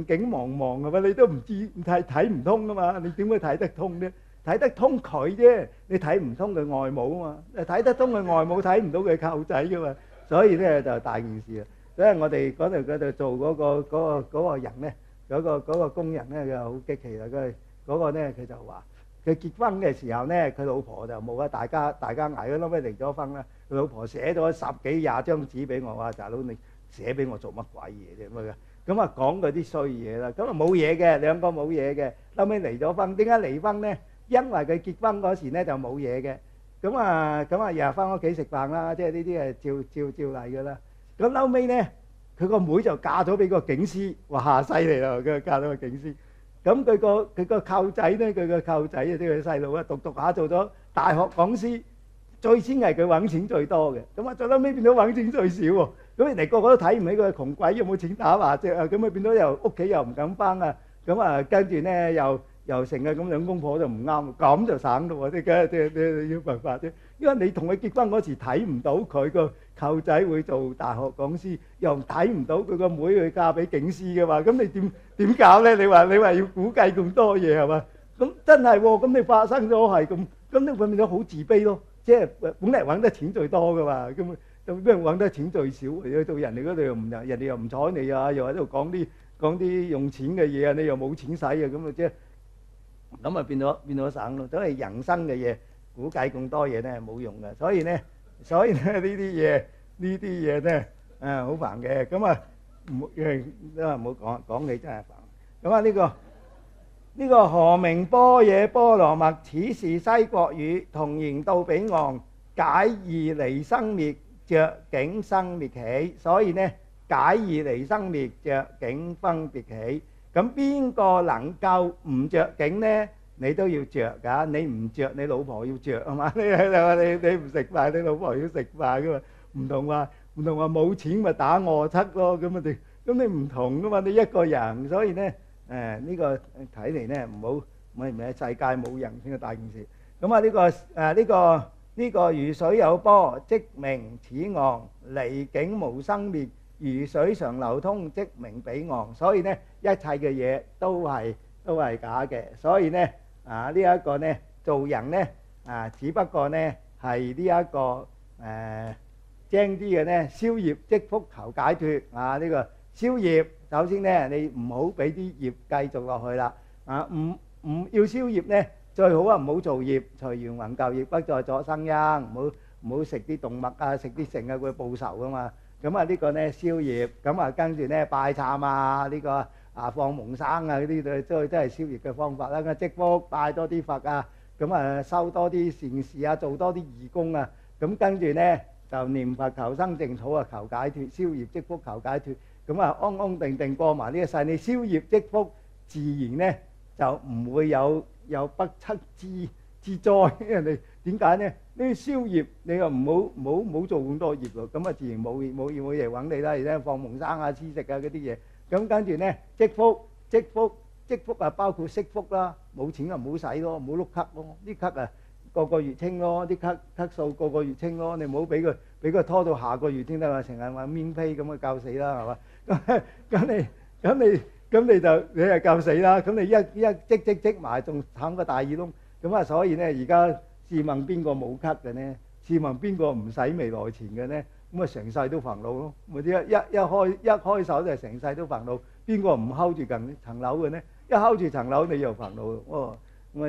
景茫茫係嘛？你都唔知睇唔通噶嘛？你點會睇得通咧？睇得通佢啫，你睇唔通佢外母啊嘛？睇得通佢外母，睇唔到佢舅仔噶嘛？所以咧就大件事啊！所以我哋嗰度做嗰個人咧，嗰個工人咧就好激氣啦！嗰個咧佢就話。佢結婚嘅時候咧，佢老婆就冇啊，大家捱咗撈尾離咗婚啦。佢老婆寫咗10幾20張紙俾我，話大佬你寫俾我做乜鬼嘢啫咁啊？咁啊講嗰啲衰嘢啦，咁啊冇嘢嘅，兩個冇嘢嘅，撈尾離咗婚。點解離婚咧？因為佢結婚嗰時咧就冇嘢嘅，咁啊日日翻屋企食飯啦，即係呢啲係照例噶啦。咁撈尾咧，佢個妹就嫁咗俾個警司，哇犀利啦！佢嫁咗個警司。咁佢個舅仔咧，佢個舅仔啊，即係佢細路啊，讀下做咗大學講師，最先係佢揾錢最多嘅。咁啊，最後尾變咗揾錢最少喎。咁人哋個個都睇唔起佢，窮鬼有冇錢打麻雀啊？咁啊變咗又屋企又唔敢幫啊。咁啊跟住咧又成日咁兩公婆就唔啱，咁就省咯喎！即係要辦法啫。因為你同佢結婚嗰時睇唔到佢個舅仔會做大學講師，又睇唔到佢個妹會嫁俾警司嘅嘛。咁你點搞咧？你話要估計咁多嘢係嘛？咁真係喎，咁你發生咗係咁，咁你會變咗好自卑咯。即係本嚟揾得錢最多嘅嘛，咁就俾人揾得錢最少，到人哋嗰度又唔人哋又唔睬你啊，又喺度講啲用錢嘅嘢啊，你又冇錢使啊，咁啊即係咁啊變咗省咯。都係人生嘅嘢，估計咁多嘢咧係冇用嘅。所以咧呢啲嘢咧好煩嘅。咁啊唔好講你真係煩。咁啊呢個何明般若波羅蜜，此是西國語，同言到彼岸，解義離生滅，着境生滅起。所以咧解義離生滅，着境分別起。咁邊個能夠唔着境呢？你都要着㗎，你唔着，你老婆要着係嘛？你唔食飯，你老婆要食飯㗎嘛？唔同話冇錢咪打餓七咯，咁你唔同㗎嘛？你一個人，所以咧呢個睇嚟咧唔好唔係世界冇人先係大件事。咁啊呢個如水有波，即名此岸；離境無生滅，如水常流通，即名彼岸。所以咧一切嘅嘢都係假嘅。所以咧呢一個咧做人咧只不過咧係呢一個精啲嘅咧消業積福求解脫呢個消業，首先咧你唔好俾啲業繼續落去啦唔要消業咧，最好唔好做業，隨緣弘舊業，不再作生因。唔好食啲動物食啲剩會報仇噶嘛。咁呢個咧消業，咁跟住咧拜懺呢個放蒙生嗰啲都係消業嘅方法啦。積福拜多啲佛咁修多啲善事做多啲義工咁跟住咧就念佛求生淨土求解脫，消業積福求解脫。咁安安定定過埋呢個世，你消業積福，自然咧就唔會有不測之災。因為你點解咧？呢消業你又唔好做咁多業咯，咁自然冇嘢揾你啦。而家放蒙生黐食嗰啲嘢，咁跟住咧積福包括息福啦。冇錢唔好使咯，唔好碌咳咯，啲咳個月清咯，啲咳數個月清咯。你唔好俾佢拖到下個月先得嘛，成日話免批咁教死啦，係嘛？咁你就教死啦。咁你一積埋，仲慘過大耳窿。咁所以咧而家試問邊個冇咳嘅呢？試問邊個唔使未來錢嘅呢？咁成世都煩惱咯。咪一開手就係成世都煩惱。邊個唔睺住層樓嘅呢？一睺住層樓你又煩惱咯。你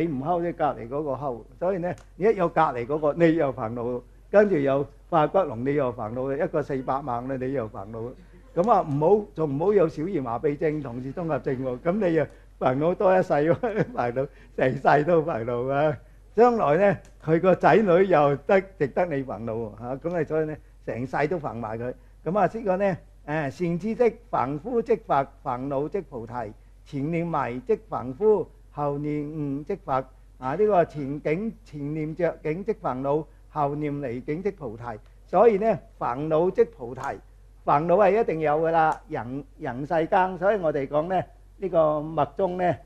唔睺咧，隔離嗰個睺。所以咧你一有隔離嗰個你又煩惱，跟住有化骨龍你又煩惱，一個400萬咧你又煩惱。咁仲唔好有小兒麻痹症、同時綜合症喎。咁你又煩惱多一世喎，煩惱成世都煩惱將來咧佢個仔女又值得你煩惱咁所以咧成世都煩埋佢。呢個咧善知識凡夫即佛，煩惱即菩提。前念迷即凡夫，後念悟即佛。呢個前念着境即煩惱，後念離境即菩提。所以咧煩惱即菩提，煩惱係一定有噶啦。人世間，所以我哋講咧呢個密宗咧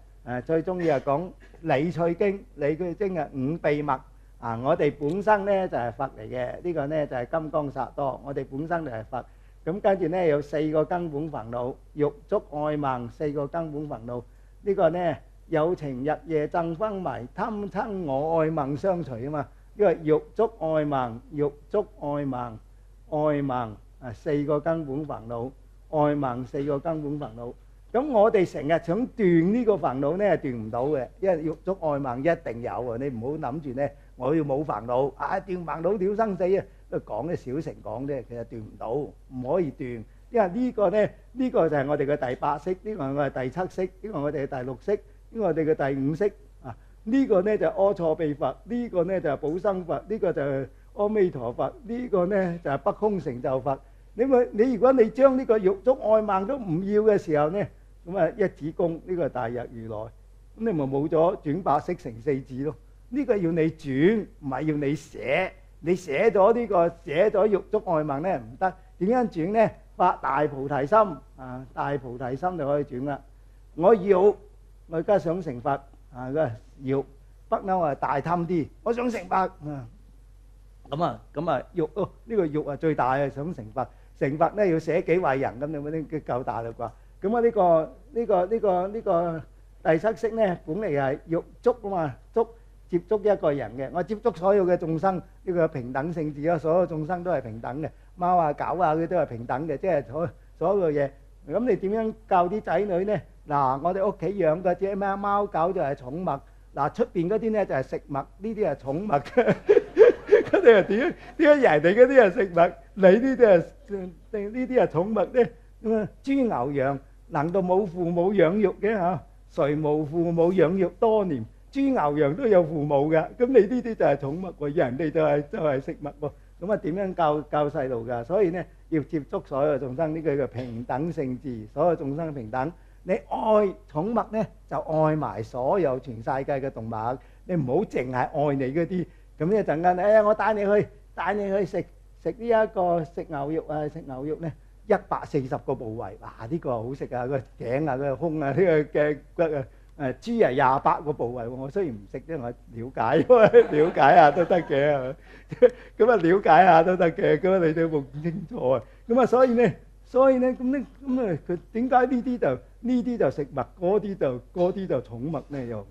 最中意係講理趣經。理趣經五秘密我哋本身咧就係佛嚟嘅。呢個咧就係金剛薩埵，我哋本身就係佛。咁跟住咧有4個根本煩惱，欲觸愛盲4個根本煩惱。呢個咧有情日夜憎昏迷，貪嗔我愛夢相隨嘛。呢個欲觸愛盲愛盲4個根本煩惱，愛盲4個根本煩惱。咁我哋成日想斷呢個煩惱咧，斷唔到嘅，因為欲觸愛盲一定有你唔好諗住咧我要冇煩惱斷煩惱了生死講嘅小乘講啫，其實斷唔到，唔可以斷。因為呢個就係我哋嘅第8識，呢個係我哋第7識，呢個係我哋嘅第6識，呢個我哋嘅第5識呢個咧就係阿閦秘佛，呢個咧就係寶生佛，呢個就係阿彌陀佛，呢個咧就係北空成就佛。你如果你將呢個欲觸愛盲都唔要嘅時候咧，咁一指公呢個大日如來，咁你咪冇咗轉8識成4智咯。呢個要你轉，唔係要你寫。你寫咗呢個寫咗欲觸愛盲咧唔得，點樣轉咧？發大菩提心大菩提心就可以轉啦。我而家想成佛要不嬲大貪啲，我想成佛咁欲呢個欲最大想成佛。成佛咧要捨己為人咁，你嗰啲夠大啦啩？咁呢個第7識咧本嚟係欲觸嘛，接觸一個人嘅，我接觸所有嘅眾生，呢個平等性智所有眾生都係平等嘅，貓狗佢都係平等嘅，即係所有嘢。咁你點樣教啲仔女呢？我哋屋企養嘅隻咩貓狗就係寵物，出邊嗰啲呢就係食物，呢啲係寵物。咁你又點解人哋嗰啲係食物，你呢啲係寵物呢？豬牛羊難道冇父母養育嘅嚇？誰無父母養育多年？豬牛羊都有父母嘅，咁你呢啲就係寵物喎，人哋就係食物喎。咁點樣教細路㗎？所以呢，要接觸所有眾生，呢個叫平等性智，所有眾生平等。你愛寵物咧，就愛埋所有全世界嘅動物，你唔好淨係愛你嗰啲。咁一陣間，我帶你去食呢一個食牛肉啊，食牛肉咧140個部位，哇！呢個好食啊，個頸啊，個胸啊，呢個嘅骨啊。豬啊28個部位喎，我雖然唔食啫，我了解，了解下都得嘅，咁啊了解下都得嘅，咁啊你都冇咁清楚啊，咁啊所以咧咁啊佢點解呢啲就食物，嗰啲就寵物咧，又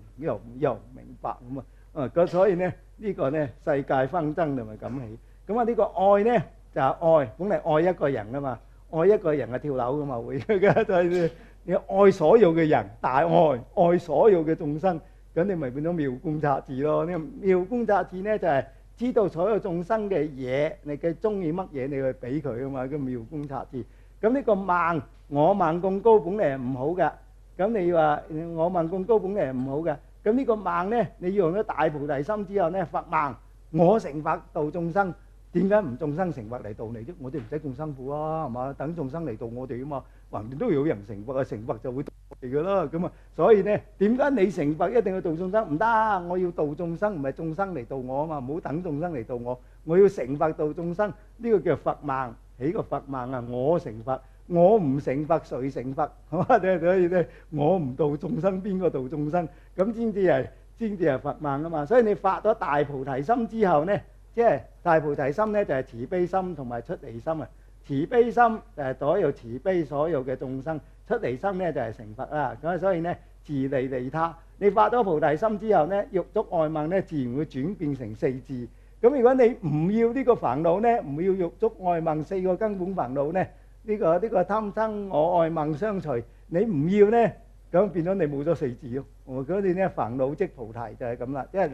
唔明白咁啊，咁所以咧呢個咧世界紛爭就咪咁起，咁啊呢個愛咧就係愛，本嚟愛一個人啊嘛，愛一個人係跳樓噶嘛會嘅，所以你愛所有嘅人，大愛所有嘅眾生，咁你咪變咗妙觀察智咯。呢個妙觀察智咧就係知道所有眾生嘅嘢，你嘅中意乜嘢，你去俾佢啊嘛。咁妙觀察智。咁呢個盲我盲咁高本嚟係唔好嘅。咁你話我盲咁高本嚟係唔好嘅。咁呢個盲咧，你要用咗大菩提心之後咧，佛盲我成佛度眾生。點解唔眾生成佛嚟度你啫？我哋唔使咁辛苦啊，係嘛？等眾生嚟度我哋啊嘛。橫掂都有人成佛啊，成佛就會度我哋噶啦。咁啊，所以咧，點解你成佛一定要度眾生？唔得，我要度眾生，唔係眾生嚟度我啊嘛。唔好等眾生嚟度我，我要成佛度眾生。呢個叫佛盲，起個佛盲啊！我成佛，我唔成佛，誰成佛？係嘛？所以咧，我唔度眾生，邊個度眾生？咁先至係佛盲啊嘛。所以你發咗大菩提心之後咧，即係大菩提心咧，就係慈悲心同埋出離心啊。慈悲心就係所有慈悲所有嘅眾生，出離心咧就係成佛啦。咁所以咧，自利利他。你發咗菩提心之後咧，欲觸愛盲咧，自然會轉變成四智。咁如果你唔要呢個煩惱咧，唔要欲觸愛盲四個根本煩惱咧，呢個貪生我愛盲相隨，你唔要咧，咁變咗你冇咗四智咯。我覺得你咧煩惱即菩提就係咁啦，即係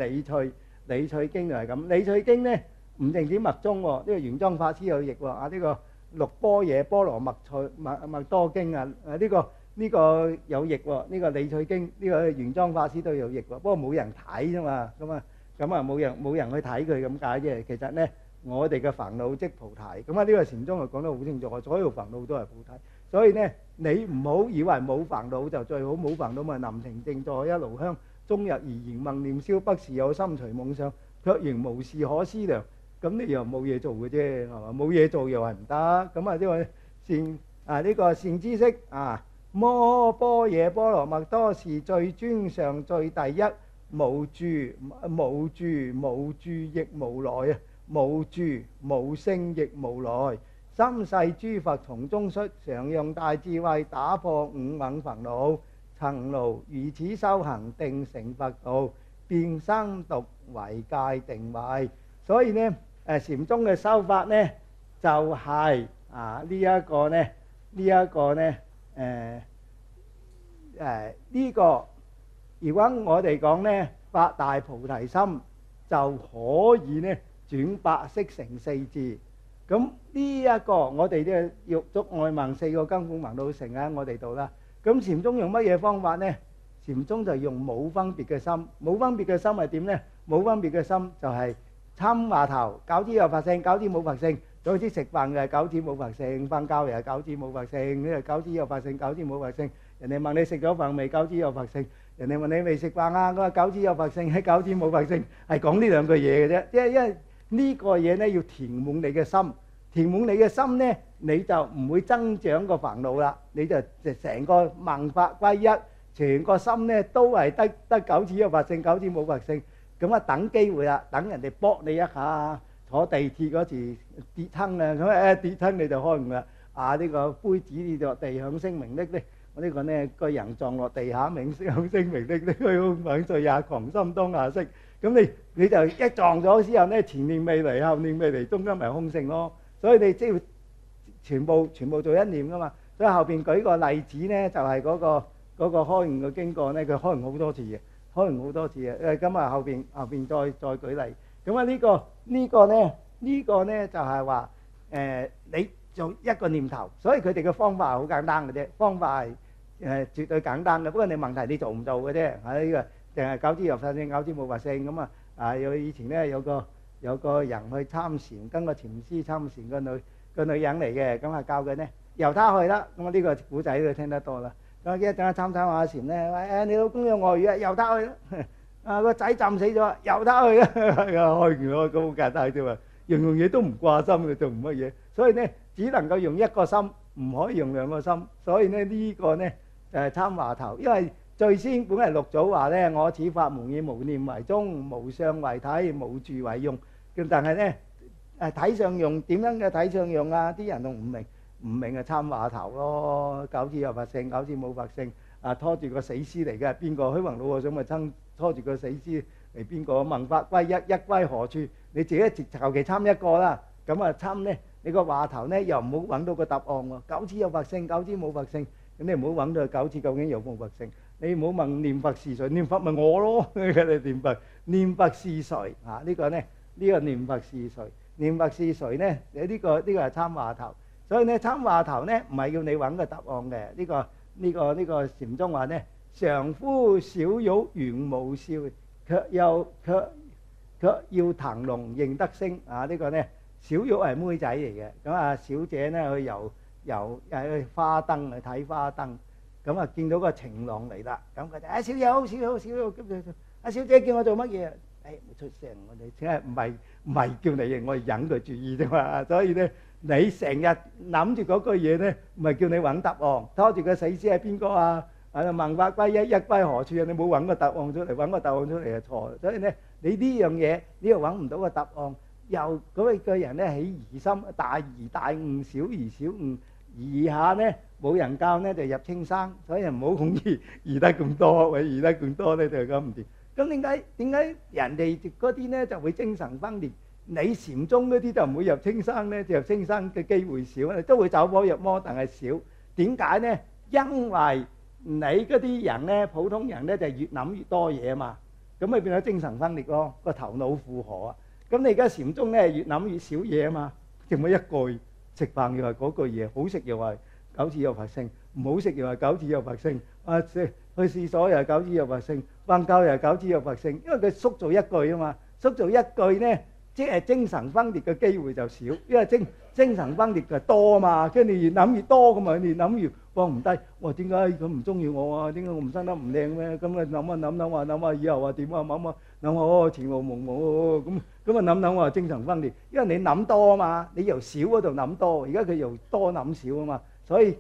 理趣經就係咁。理趣經咧唔淨止密宗喎，呢個玄奘法師有譯喎啊，呢個六般若波羅蜜多經啊，呢個有譯喎，呢個理趣經呢個玄奘法師都有譯喎，不過冇人睇啫嘛，咁啊冇人去睇佢咁解啫。其實咧，我哋嘅煩惱即菩提，咁啊呢個禪宗就講得好清楚，所有煩惱都係菩提。所以咧，你唔好以為冇煩惱就最好，冇煩惱咪臨停靜坐一爐香，終日怡然默念燒不是有心隨夢想，卻仍無事可思量。咁你又冇嘢做嘅啫，係嘛？冇嘢做又係唔得。咁啊呢個善知識啊，摩般若波羅蜜多是最尊上最第一，無住亦無來啊，無住無性亦無來。三世諸佛從中出，常用大智慧打破五蘊煩惱。曾勞如此修行，定成佛道，變生毒為界定慧。所以呢，禪宗嘅修法呢，就係呢一個如果我哋講呢，發大菩提心就可以呢轉白色成四智。咁呢一個我哋嘅欲觸愛盲四個根本煩惱成喺我哋度啦。咁禪宗用乜嘢方法呢？禪宗就用冇分別嘅心。冇分別嘅心係點呢？冇分別嘅心就係參話頭，餃子有佛性，餃子冇佛性。總之食飯嘅餃子冇佛性，瞓覺又係餃子冇佛性。呢個餃子有佛性，餃子冇佛性。人哋問你食咗飯未？餃子有佛性。人哋問你未食飯啊？嗰個餃子有佛性，喺餃子冇佛性，係講呢兩句嘢嘅啫。即係因為呢個嘢咧要填滿你嘅心，填滿你嘅心咧，你就唔會增長個煩惱啦。你就成個萬法歸一，全個心咧都係得餃子有佛性，餃子冇佛性。咁啊等機會啦，等人哋搏你一下，坐地鐵嗰時跌親啊，咁跌親你就開悟啦。呢個杯子跌落地響聲鳴嚦嚦，我呢個呢個人撞落地下響聲鳴嚦嚦，虛空猛碎也狂心當下息。咁你就一撞咗之後呢，前面未嚟，後面未嚟，中間咪空性咯。所以你即係全部做一念噶嘛。所以後邊舉個例子呢，就係嗰個開悟嘅經過呢，佢開悟好多次嘅。開完好多次啊！咁啊後邊再舉例。咁啊呢個呢就係話你做一個念頭，所以佢哋嘅方法係好簡單嘅啫。方法係絕對簡單嘅，不過你問題你做唔做嘅啫。呢個淨係餃子有佛性，餃子冇佛性咁啊！以前呢有個人去參禪，跟個禪師參禪，個個女人嚟嘅，咁啊教佢咧由他去啦。咁啊呢個古仔都聽得多啦。咁一陣間參下禪咧，喂你老公有外遇啊，由他去啦。啊個仔浸死咗，由他去啦。開完咯，咁好簡單啫嘛。樣樣嘢都唔掛心嘅，做唔乜嘢。所以咧只能夠用一個心，唔可以用兩個心。所以咧呢個咧就係參話頭，因為最先本係六祖話咧，我此法門以無念為宗，無相為體，無住為用。咁但係咧體相用點樣嘅體相用啊？啲人都唔明啊參話頭咯。九次有佛性，九次冇佛性。啊拖住個死屍嚟嘅邊個？虛雲老和尚咪拖住個死屍嚟邊個？問法歸一，一歸何處？你自己求其參一個啦。咁啊參咧，你個話頭咧又唔好揾到個答案喎。九次有佛性，九次冇佛性。咁你唔好揾到九次究竟有冇佛性。你唔好問念佛是誰，念佛咪我咯。你念佛是誰啊？呢個咧呢個念佛是誰？念佛是誰咧？呢個係參話頭。所以咧參話頭咧唔係要你揾個答案嘅。呢個禪宗話咧，常呼小玉原無笑，卻要騰龍認得聲啊！呢個咧小玉係妹仔嚟嘅，咁啊小姐咧去遊花燈去睇花燈，咁啊見到個情郎嚟啦，咁佢就小玉，咁阿小姐叫我做乜嘢？冇出聲，我哋即係唔係叫你，我係引佢注意啫嘛。所以咧，你成日諗住嗰句嘢咧，唔係叫你揾答案，拖住個死屍係邊個啊？問法歸一，一歸何處啊？你冇揾個答案出嚟，揾個答案出嚟係錯。所以咧，你呢樣嘢你又揾唔到個答案，又嗰個人咧起疑心，大而大悟，小而小悟，疑下咧冇人教咧就入青山，所以唔好恐疑得咁多，喂疑得咁多咧就咁唔掂。咁點解人哋嗰啲咧就會精神分裂？你禪宗嗰啲就唔會入青山咧，就入青山嘅機會少，都會走火入魔，但係少。點解咧？因為你嗰啲人咧，普通人咧就越諗越多嘢啊嘛，咁咪變咗精神分裂咯，個頭腦負荷啊。咁你而家禪宗咧越諗越少嘢啊嘛，淨係一句食飯又係嗰句嘢，好食又係九次有佛性，唔好食又係九次有佛性。去廁所又係九次有佛性，瞓覺又係九次有佛性，因為佢縮做一句啊嘛，縮做一句咧，即係精神分裂嘅機會就少，因為精神分裂就多啊嘛，跟住越諗越多咁嘛，越諗越放唔低。哇！點解佢唔中意我啊？點解我唔生得唔靚咩？咁啊諗下以後話點啊？諗下前路蒙蒙咁啊諗話精神分裂，因為你諗多啊嘛，你由少嗰度諗多，而家佢由多諗少啊嘛，所以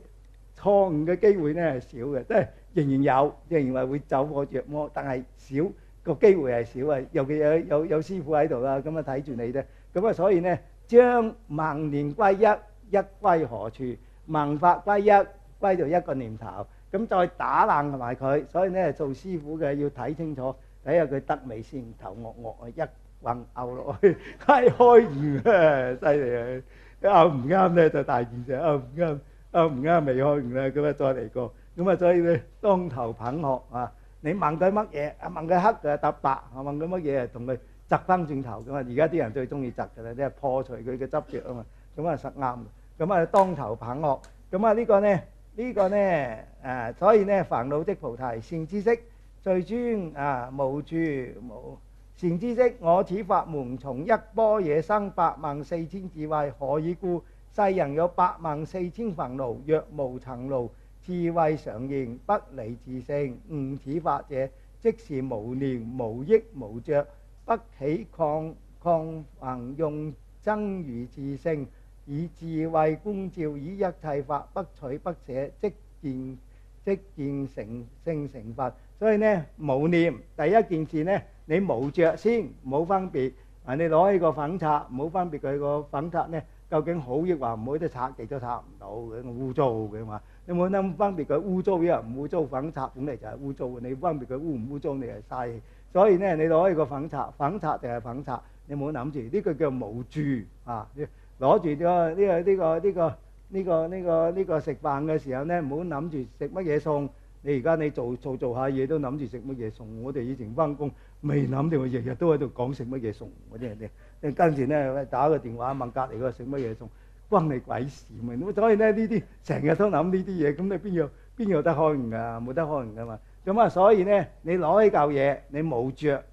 錯誤嘅機會咧係少嘅，即係仍然有，仍然係會走火入魔，但係少個機會係少啊。尤其有師傅喺度啦，咁啊睇住你啫。咁啊，所以咧將萬念歸一，一歸何處？萬法歸一，歸到一個念頭。咁再打爛埋佢。所以咧做師傅嘅要睇清楚，睇下佢得未先，頭惡啊一棍拗落去，開悟啊，犀利啊！拗唔啱咧就大件事，拗唔啱未開悟咧，咁啊再嚟過。咁啊所以咧當頭棒喝啊！你問佢乜嘢？問佢黑就答白，問佢乜嘢同佢擲翻轉頭咁啊！而家啲人最中意擲㗎啦，即係破除佢嘅執著啊嘛。咁啊實啱。咁啊當頭棒喝。咁啊呢個咧所以咧煩惱即菩提，善知識最尊啊！無住無善知識，我此法門從一般若生84000智慧，何以故？世人有84000煩惱，若無塵勞，智慧常現，不離自性。悟此法者，即是無念無憶無着，不起抗衡，用真如自性，以智慧觀照，以一切法不取不捨，即見成佛。所以呢無念第一件事呢，你無着先，冇分別。你攞起個粉刷，冇分別佢個粉刷呢究竟好抑或唔好，都擦極都擦唔到嘅，污糟嘅嘛。你冇諗分別佢污糟抑或唔污糟，粉刷本嚟就係污糟嘅。你分別佢污唔污糟，你係嘥氣。所以呢，你攞起個粉刷，粉刷就係粉刷，你冇諗住呢個叫無住啊！攞住呢個食飯嘅時候呢，唔好諗住食乜嘢餸。你而家你做下嘢都諗住食乜嘢餸。我哋以前翻工未諗住，我日日都喺度講食乜嘢餸嗰啲人哋。跟住呢打個電話問隔離嗰個食乜嘢餸，關你鬼事咪？所以呢啲成日都諗呢啲嘢，咁你邊有得開悟㗎？冇得開悟㗎嘛。咁啊，所以呢你攞起嚿嘢，你冇着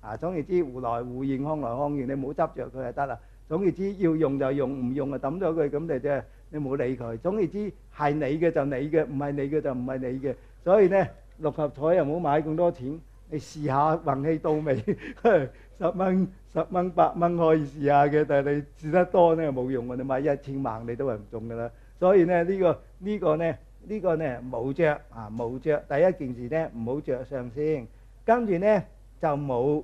啊。總言之，胡來胡現，康來康現，你冇執着佢就得啦。總言之要用就用，唔用就抌咗佢，咁就即係你冇理佢。總言之係你嘅就你嘅，唔係你嘅就唔係你嘅。所以咧六合彩又唔好買咁多錢，你試下運氣到未？10蚊、8蚊可以試下嘅，但係你試得多咧冇用嘅，你買1000萬你都係唔中㗎啦。所以咧呢個咧冇着啊，冇着。第一件事咧唔好着上先，跟住咧就冇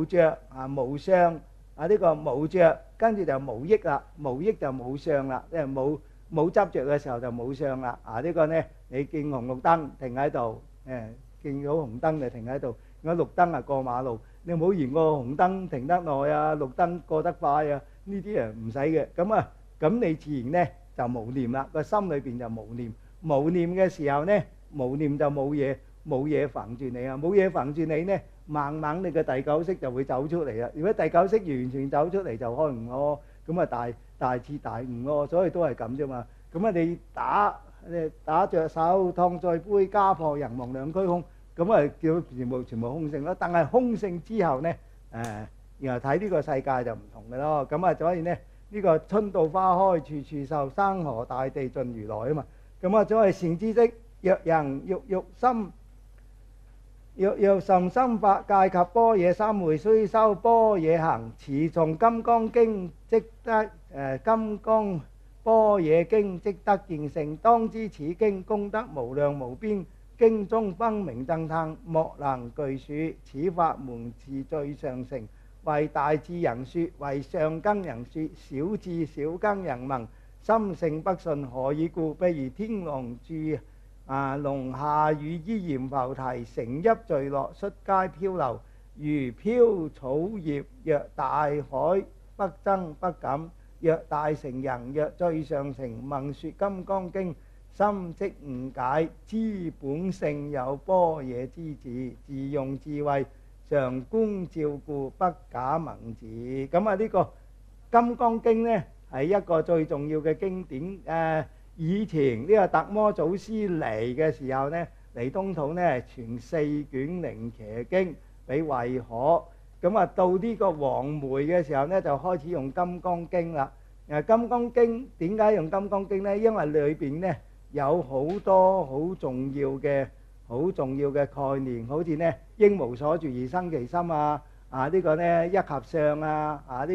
着啊，冇相啊，呢個冇着，跟住就無益啦，無益就冇相啦，即係冇執着嘅時候就冇相啦。啊呢個咧你見紅綠燈停喺度，見到紅燈就停喺度，如果綠燈啊過馬路，你唔好嫌個紅燈停得耐啊，綠燈過得快啊，呢啲啊唔使嘅。咁你自然咧就無念啦，個心裏邊就無念。無念嘅時候咧，無念就冇嘢煩住你啊，冇嘢煩住你咧，慢慢你嘅第九識就會走出嚟啦。如果第九識完全走出嚟就開悟咯，咁啊大徹大悟咯，所以都係咁啫嘛。咁啊你打着手，燙在杯，家破人亡兩虛空，咁啊叫全部空性咯。但係空性之後咧，然後睇呢個世界就唔同嘅咯。咁啊所以咧呢個春到花開處處秀，山河大地盡如來啊嘛。咁啊，所謂善知識，若人欲甚深法界及般若三昧，須修般若行。持從金剛經，即得金剛般若經，即得見性。當知此經功德無量無邊，經中分明正嘆，莫能具數。此法門是最上乘，為大智人說，為上根人說，小智小根人聞。心性不信，何以故？譬如天龍住龍下雨，依然浮提，成邑聚落，率皆漂流，如飄草葉。若大海不爭不敢，若大乘人，若最上乘，聞說金剛經，心即悟解，知本性有般若之智，自用智慧，常觀照顧，不假文字。咁啊呢個金剛經呢係一個最重要嘅經典。以前呢個達摩祖師嚟嘅時候呢，嚟東土呢傳4卷靈伽經俾慧可。咁啊到呢個黃梅嘅時候呢，就開始用金剛經啦。金剛經點解用金剛經呢？因為裏邊呢有好多好重要嘅概念，好似呢應無所住而生其心啊，呢個呢一合相啊，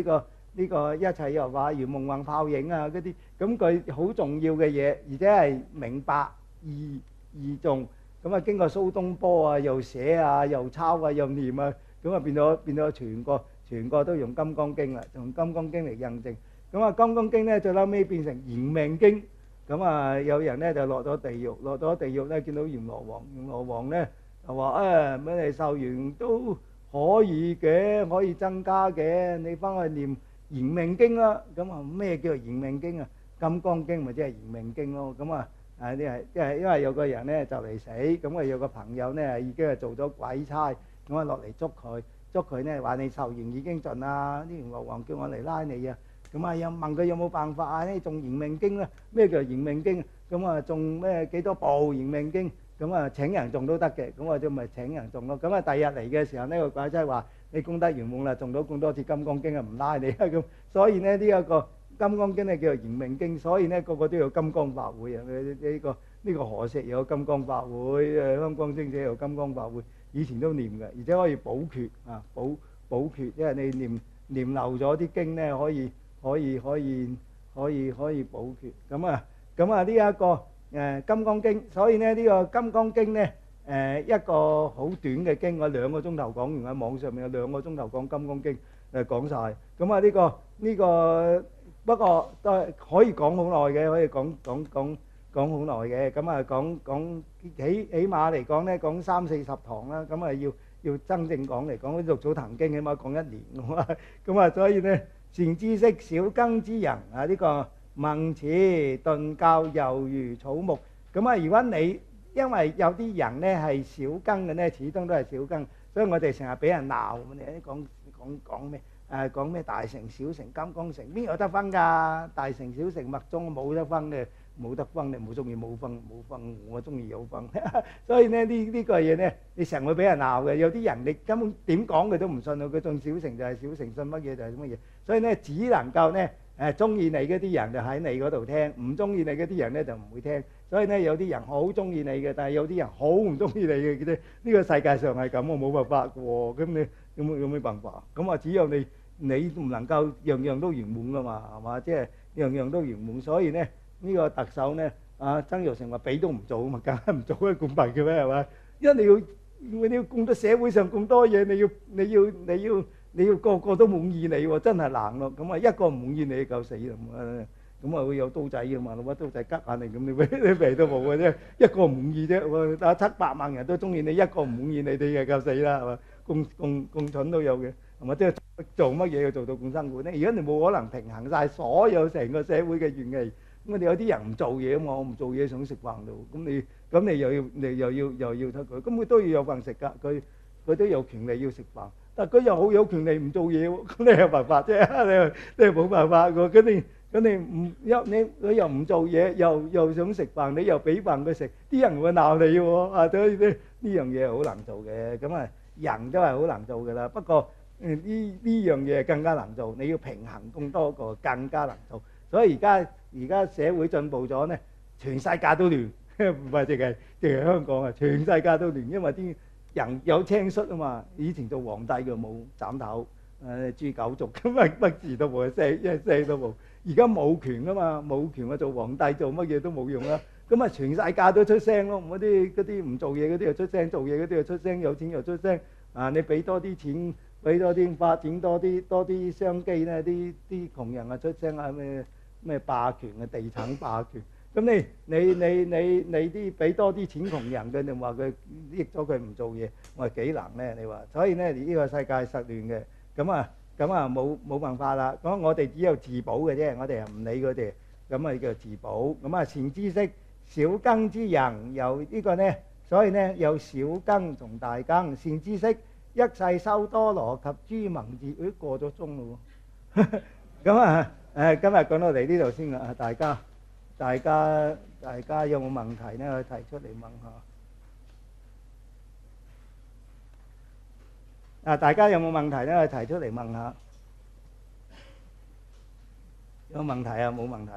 呢個一切又話如夢幻泡影啊嗰啲，咁佢好重要嘅嘢，而且係明白易重。咁啊經過蘇東坡啊，又寫啊，又抄啊，又念啊，咁啊變咗全個都用金剛經啦，用金剛經嚟印證。咁啊金剛經咧最後尾變成延命經。咁啊有人咧就落咗地獄咧見到閻羅王咧就話乜你受完都可以嘅，可以增加嘅，你翻去念延命經啦。咁啊咩叫做延命經啊？金剛經咪即係延命經咯。咁啊因為有個人咧就嚟死，咁啊有個朋友咧已經係做咗鬼差，咁啊落嚟捉佢咧話你壽元已經盡啦，啲閻羅王叫我嚟拉你啊。咁啊又問佢有冇辦法啊？呢仲延命經啦？咩叫延命經？咁啊仲咩幾多部延命經？咁啊請人誦都得嘅，咁我就咪請人誦咯。咁啊第日嚟嘅時候呢個鬼差話你功德圓滿啦，誦到咁多次金剛經啊，唔拉你啊咁。所以呢呢一個金剛經咧叫做延命經，所以呢個個都有金剛法會啊。呢個何石有金剛法會，香港精舍有金剛法會，以前都念嘅，而且可以補缺啊，補缺，因為你念漏咗啲經呢，可以補缺。咁啊呢一個金剛經，所以呢呢個金剛經呢一個好短嘅經，我2個鐘頭講完，喺網上面有2個鐘頭講金剛經講晒。咁啊呢個不過都係可以講好耐嘅，可以講好耐嘅。咁啊講起碼嚟講呢，講30-40堂啦。咁啊要真正講嚟講，《六祖壇經》起碼講1年咁啊。所以呢善知識小根之人啊，呢個聞持頓教猶如草木。咁啊如果你因為有啲人呢係小根嘅呢，始終都係小根，所以我哋成日俾人鬧。你講咩？講咩大乘小乘金剛乘，邊有得分㗎？大乘小乘密宗冇得分嘅，冇得分，你冇中意冇分，冇分我中意有分。所以咧呢個嘢咧，你成日會俾人鬧嘅。有啲人你根本點講佢都唔信，佢信小乘就係小乘，信乜嘢就係乜嘢。所以咧只能夠咧中意你嗰啲人就喺你嗰度聽，唔中意你嗰啲人咧就唔會聽。所以咧有啲人好中意你嘅，但係有啲人好唔中意你嘅。呢個世界上係咁，我冇辦法嘅喎。咁你有咩辦法？咁啊只有你唔能夠樣樣都圓滿噶嘛，係嘛？即係樣樣都圓滿。所以咧呢個特首咧曾鈺成話俾都唔做啊嘛，梗係唔做啊，咁弊嘅咩係嘛？因為你要供到社會上咁多嘢，你要個個都滿意你喎，真係難咯。咁啊一個唔滿意你就夠死啦。咁啊會有刀仔㗎嘛，攞把刀仔吉下你，咁你肥都冇嘅啫。一個唔滿意啫，但係700萬人都中意你，一個唔滿意你哋就夠死啦，係嘛？咁蠢都有嘅，係嘛？即係做乜嘢要做到咁辛苦咧？而家你冇可能平衡曬所有成個社會嘅怨氣。咁你有啲人唔做嘢啊嘛，我唔做嘢想食飯咯。咁你又要睇佢，咁佢都要有飯食㗎。佢都有權利要食飯，但係佢又好有權利唔做嘢喎。咁你有辦法啫？你冇辦法㗎。咁你唔佢又唔做嘢，又想食飯，你又俾飯佢食，啲人會鬧你喎。所以呢樣嘢好難做嘅。咁啊人都係好難做㗎啦。不過呢樣嘢更加難做，你要平衡咁多個更加難做。所以而家社會進步咗咧，全世界都亂，唔係淨係香港啊，全世界都亂，因為啲人有青出啊嘛。以前做皇帝嘅冇斬頭，誅九族，咁啊乜事都冇，一聲都冇。而家冇權啊嘛，冇權啊，做皇帝做乜嘢都冇用啦。咁啊全世界都出聲咯，嗰啲唔做嘢嗰啲又出聲，做嘢嗰啲又出聲，有錢又出聲。你俾多啲錢，俾多啲發展多啲商機咧，啲窮人啊出聲啊，咩霸權啊，地產霸權。咁你啲俾多啲錢窮人嘅，你話佢益咗佢唔做嘢，我話幾難咧？你話，所以咧呢個世界實亂嘅，咁啊冇辦法啦。咁我哋只有自保嘅啫，我哋係唔理佢哋，咁啊叫自保。咁啊善知識，小耕之人，由呢個咧，所以咧有小耕同大耕。善知識，一世修多羅及諸文字。過咗鐘咯喎。咁啊今日講到嚟呢度先啦，大家有冇問題咧？可以提出嚟問下。大家有冇問題咧？可以提出嚟問下。有問題啊？冇問題。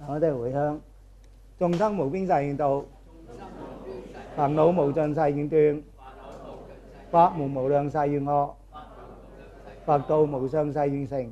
我哋回向，眾生無邊誓願度，煩惱無盡誓願斷，法門無量誓願學，佛道無上誓願成。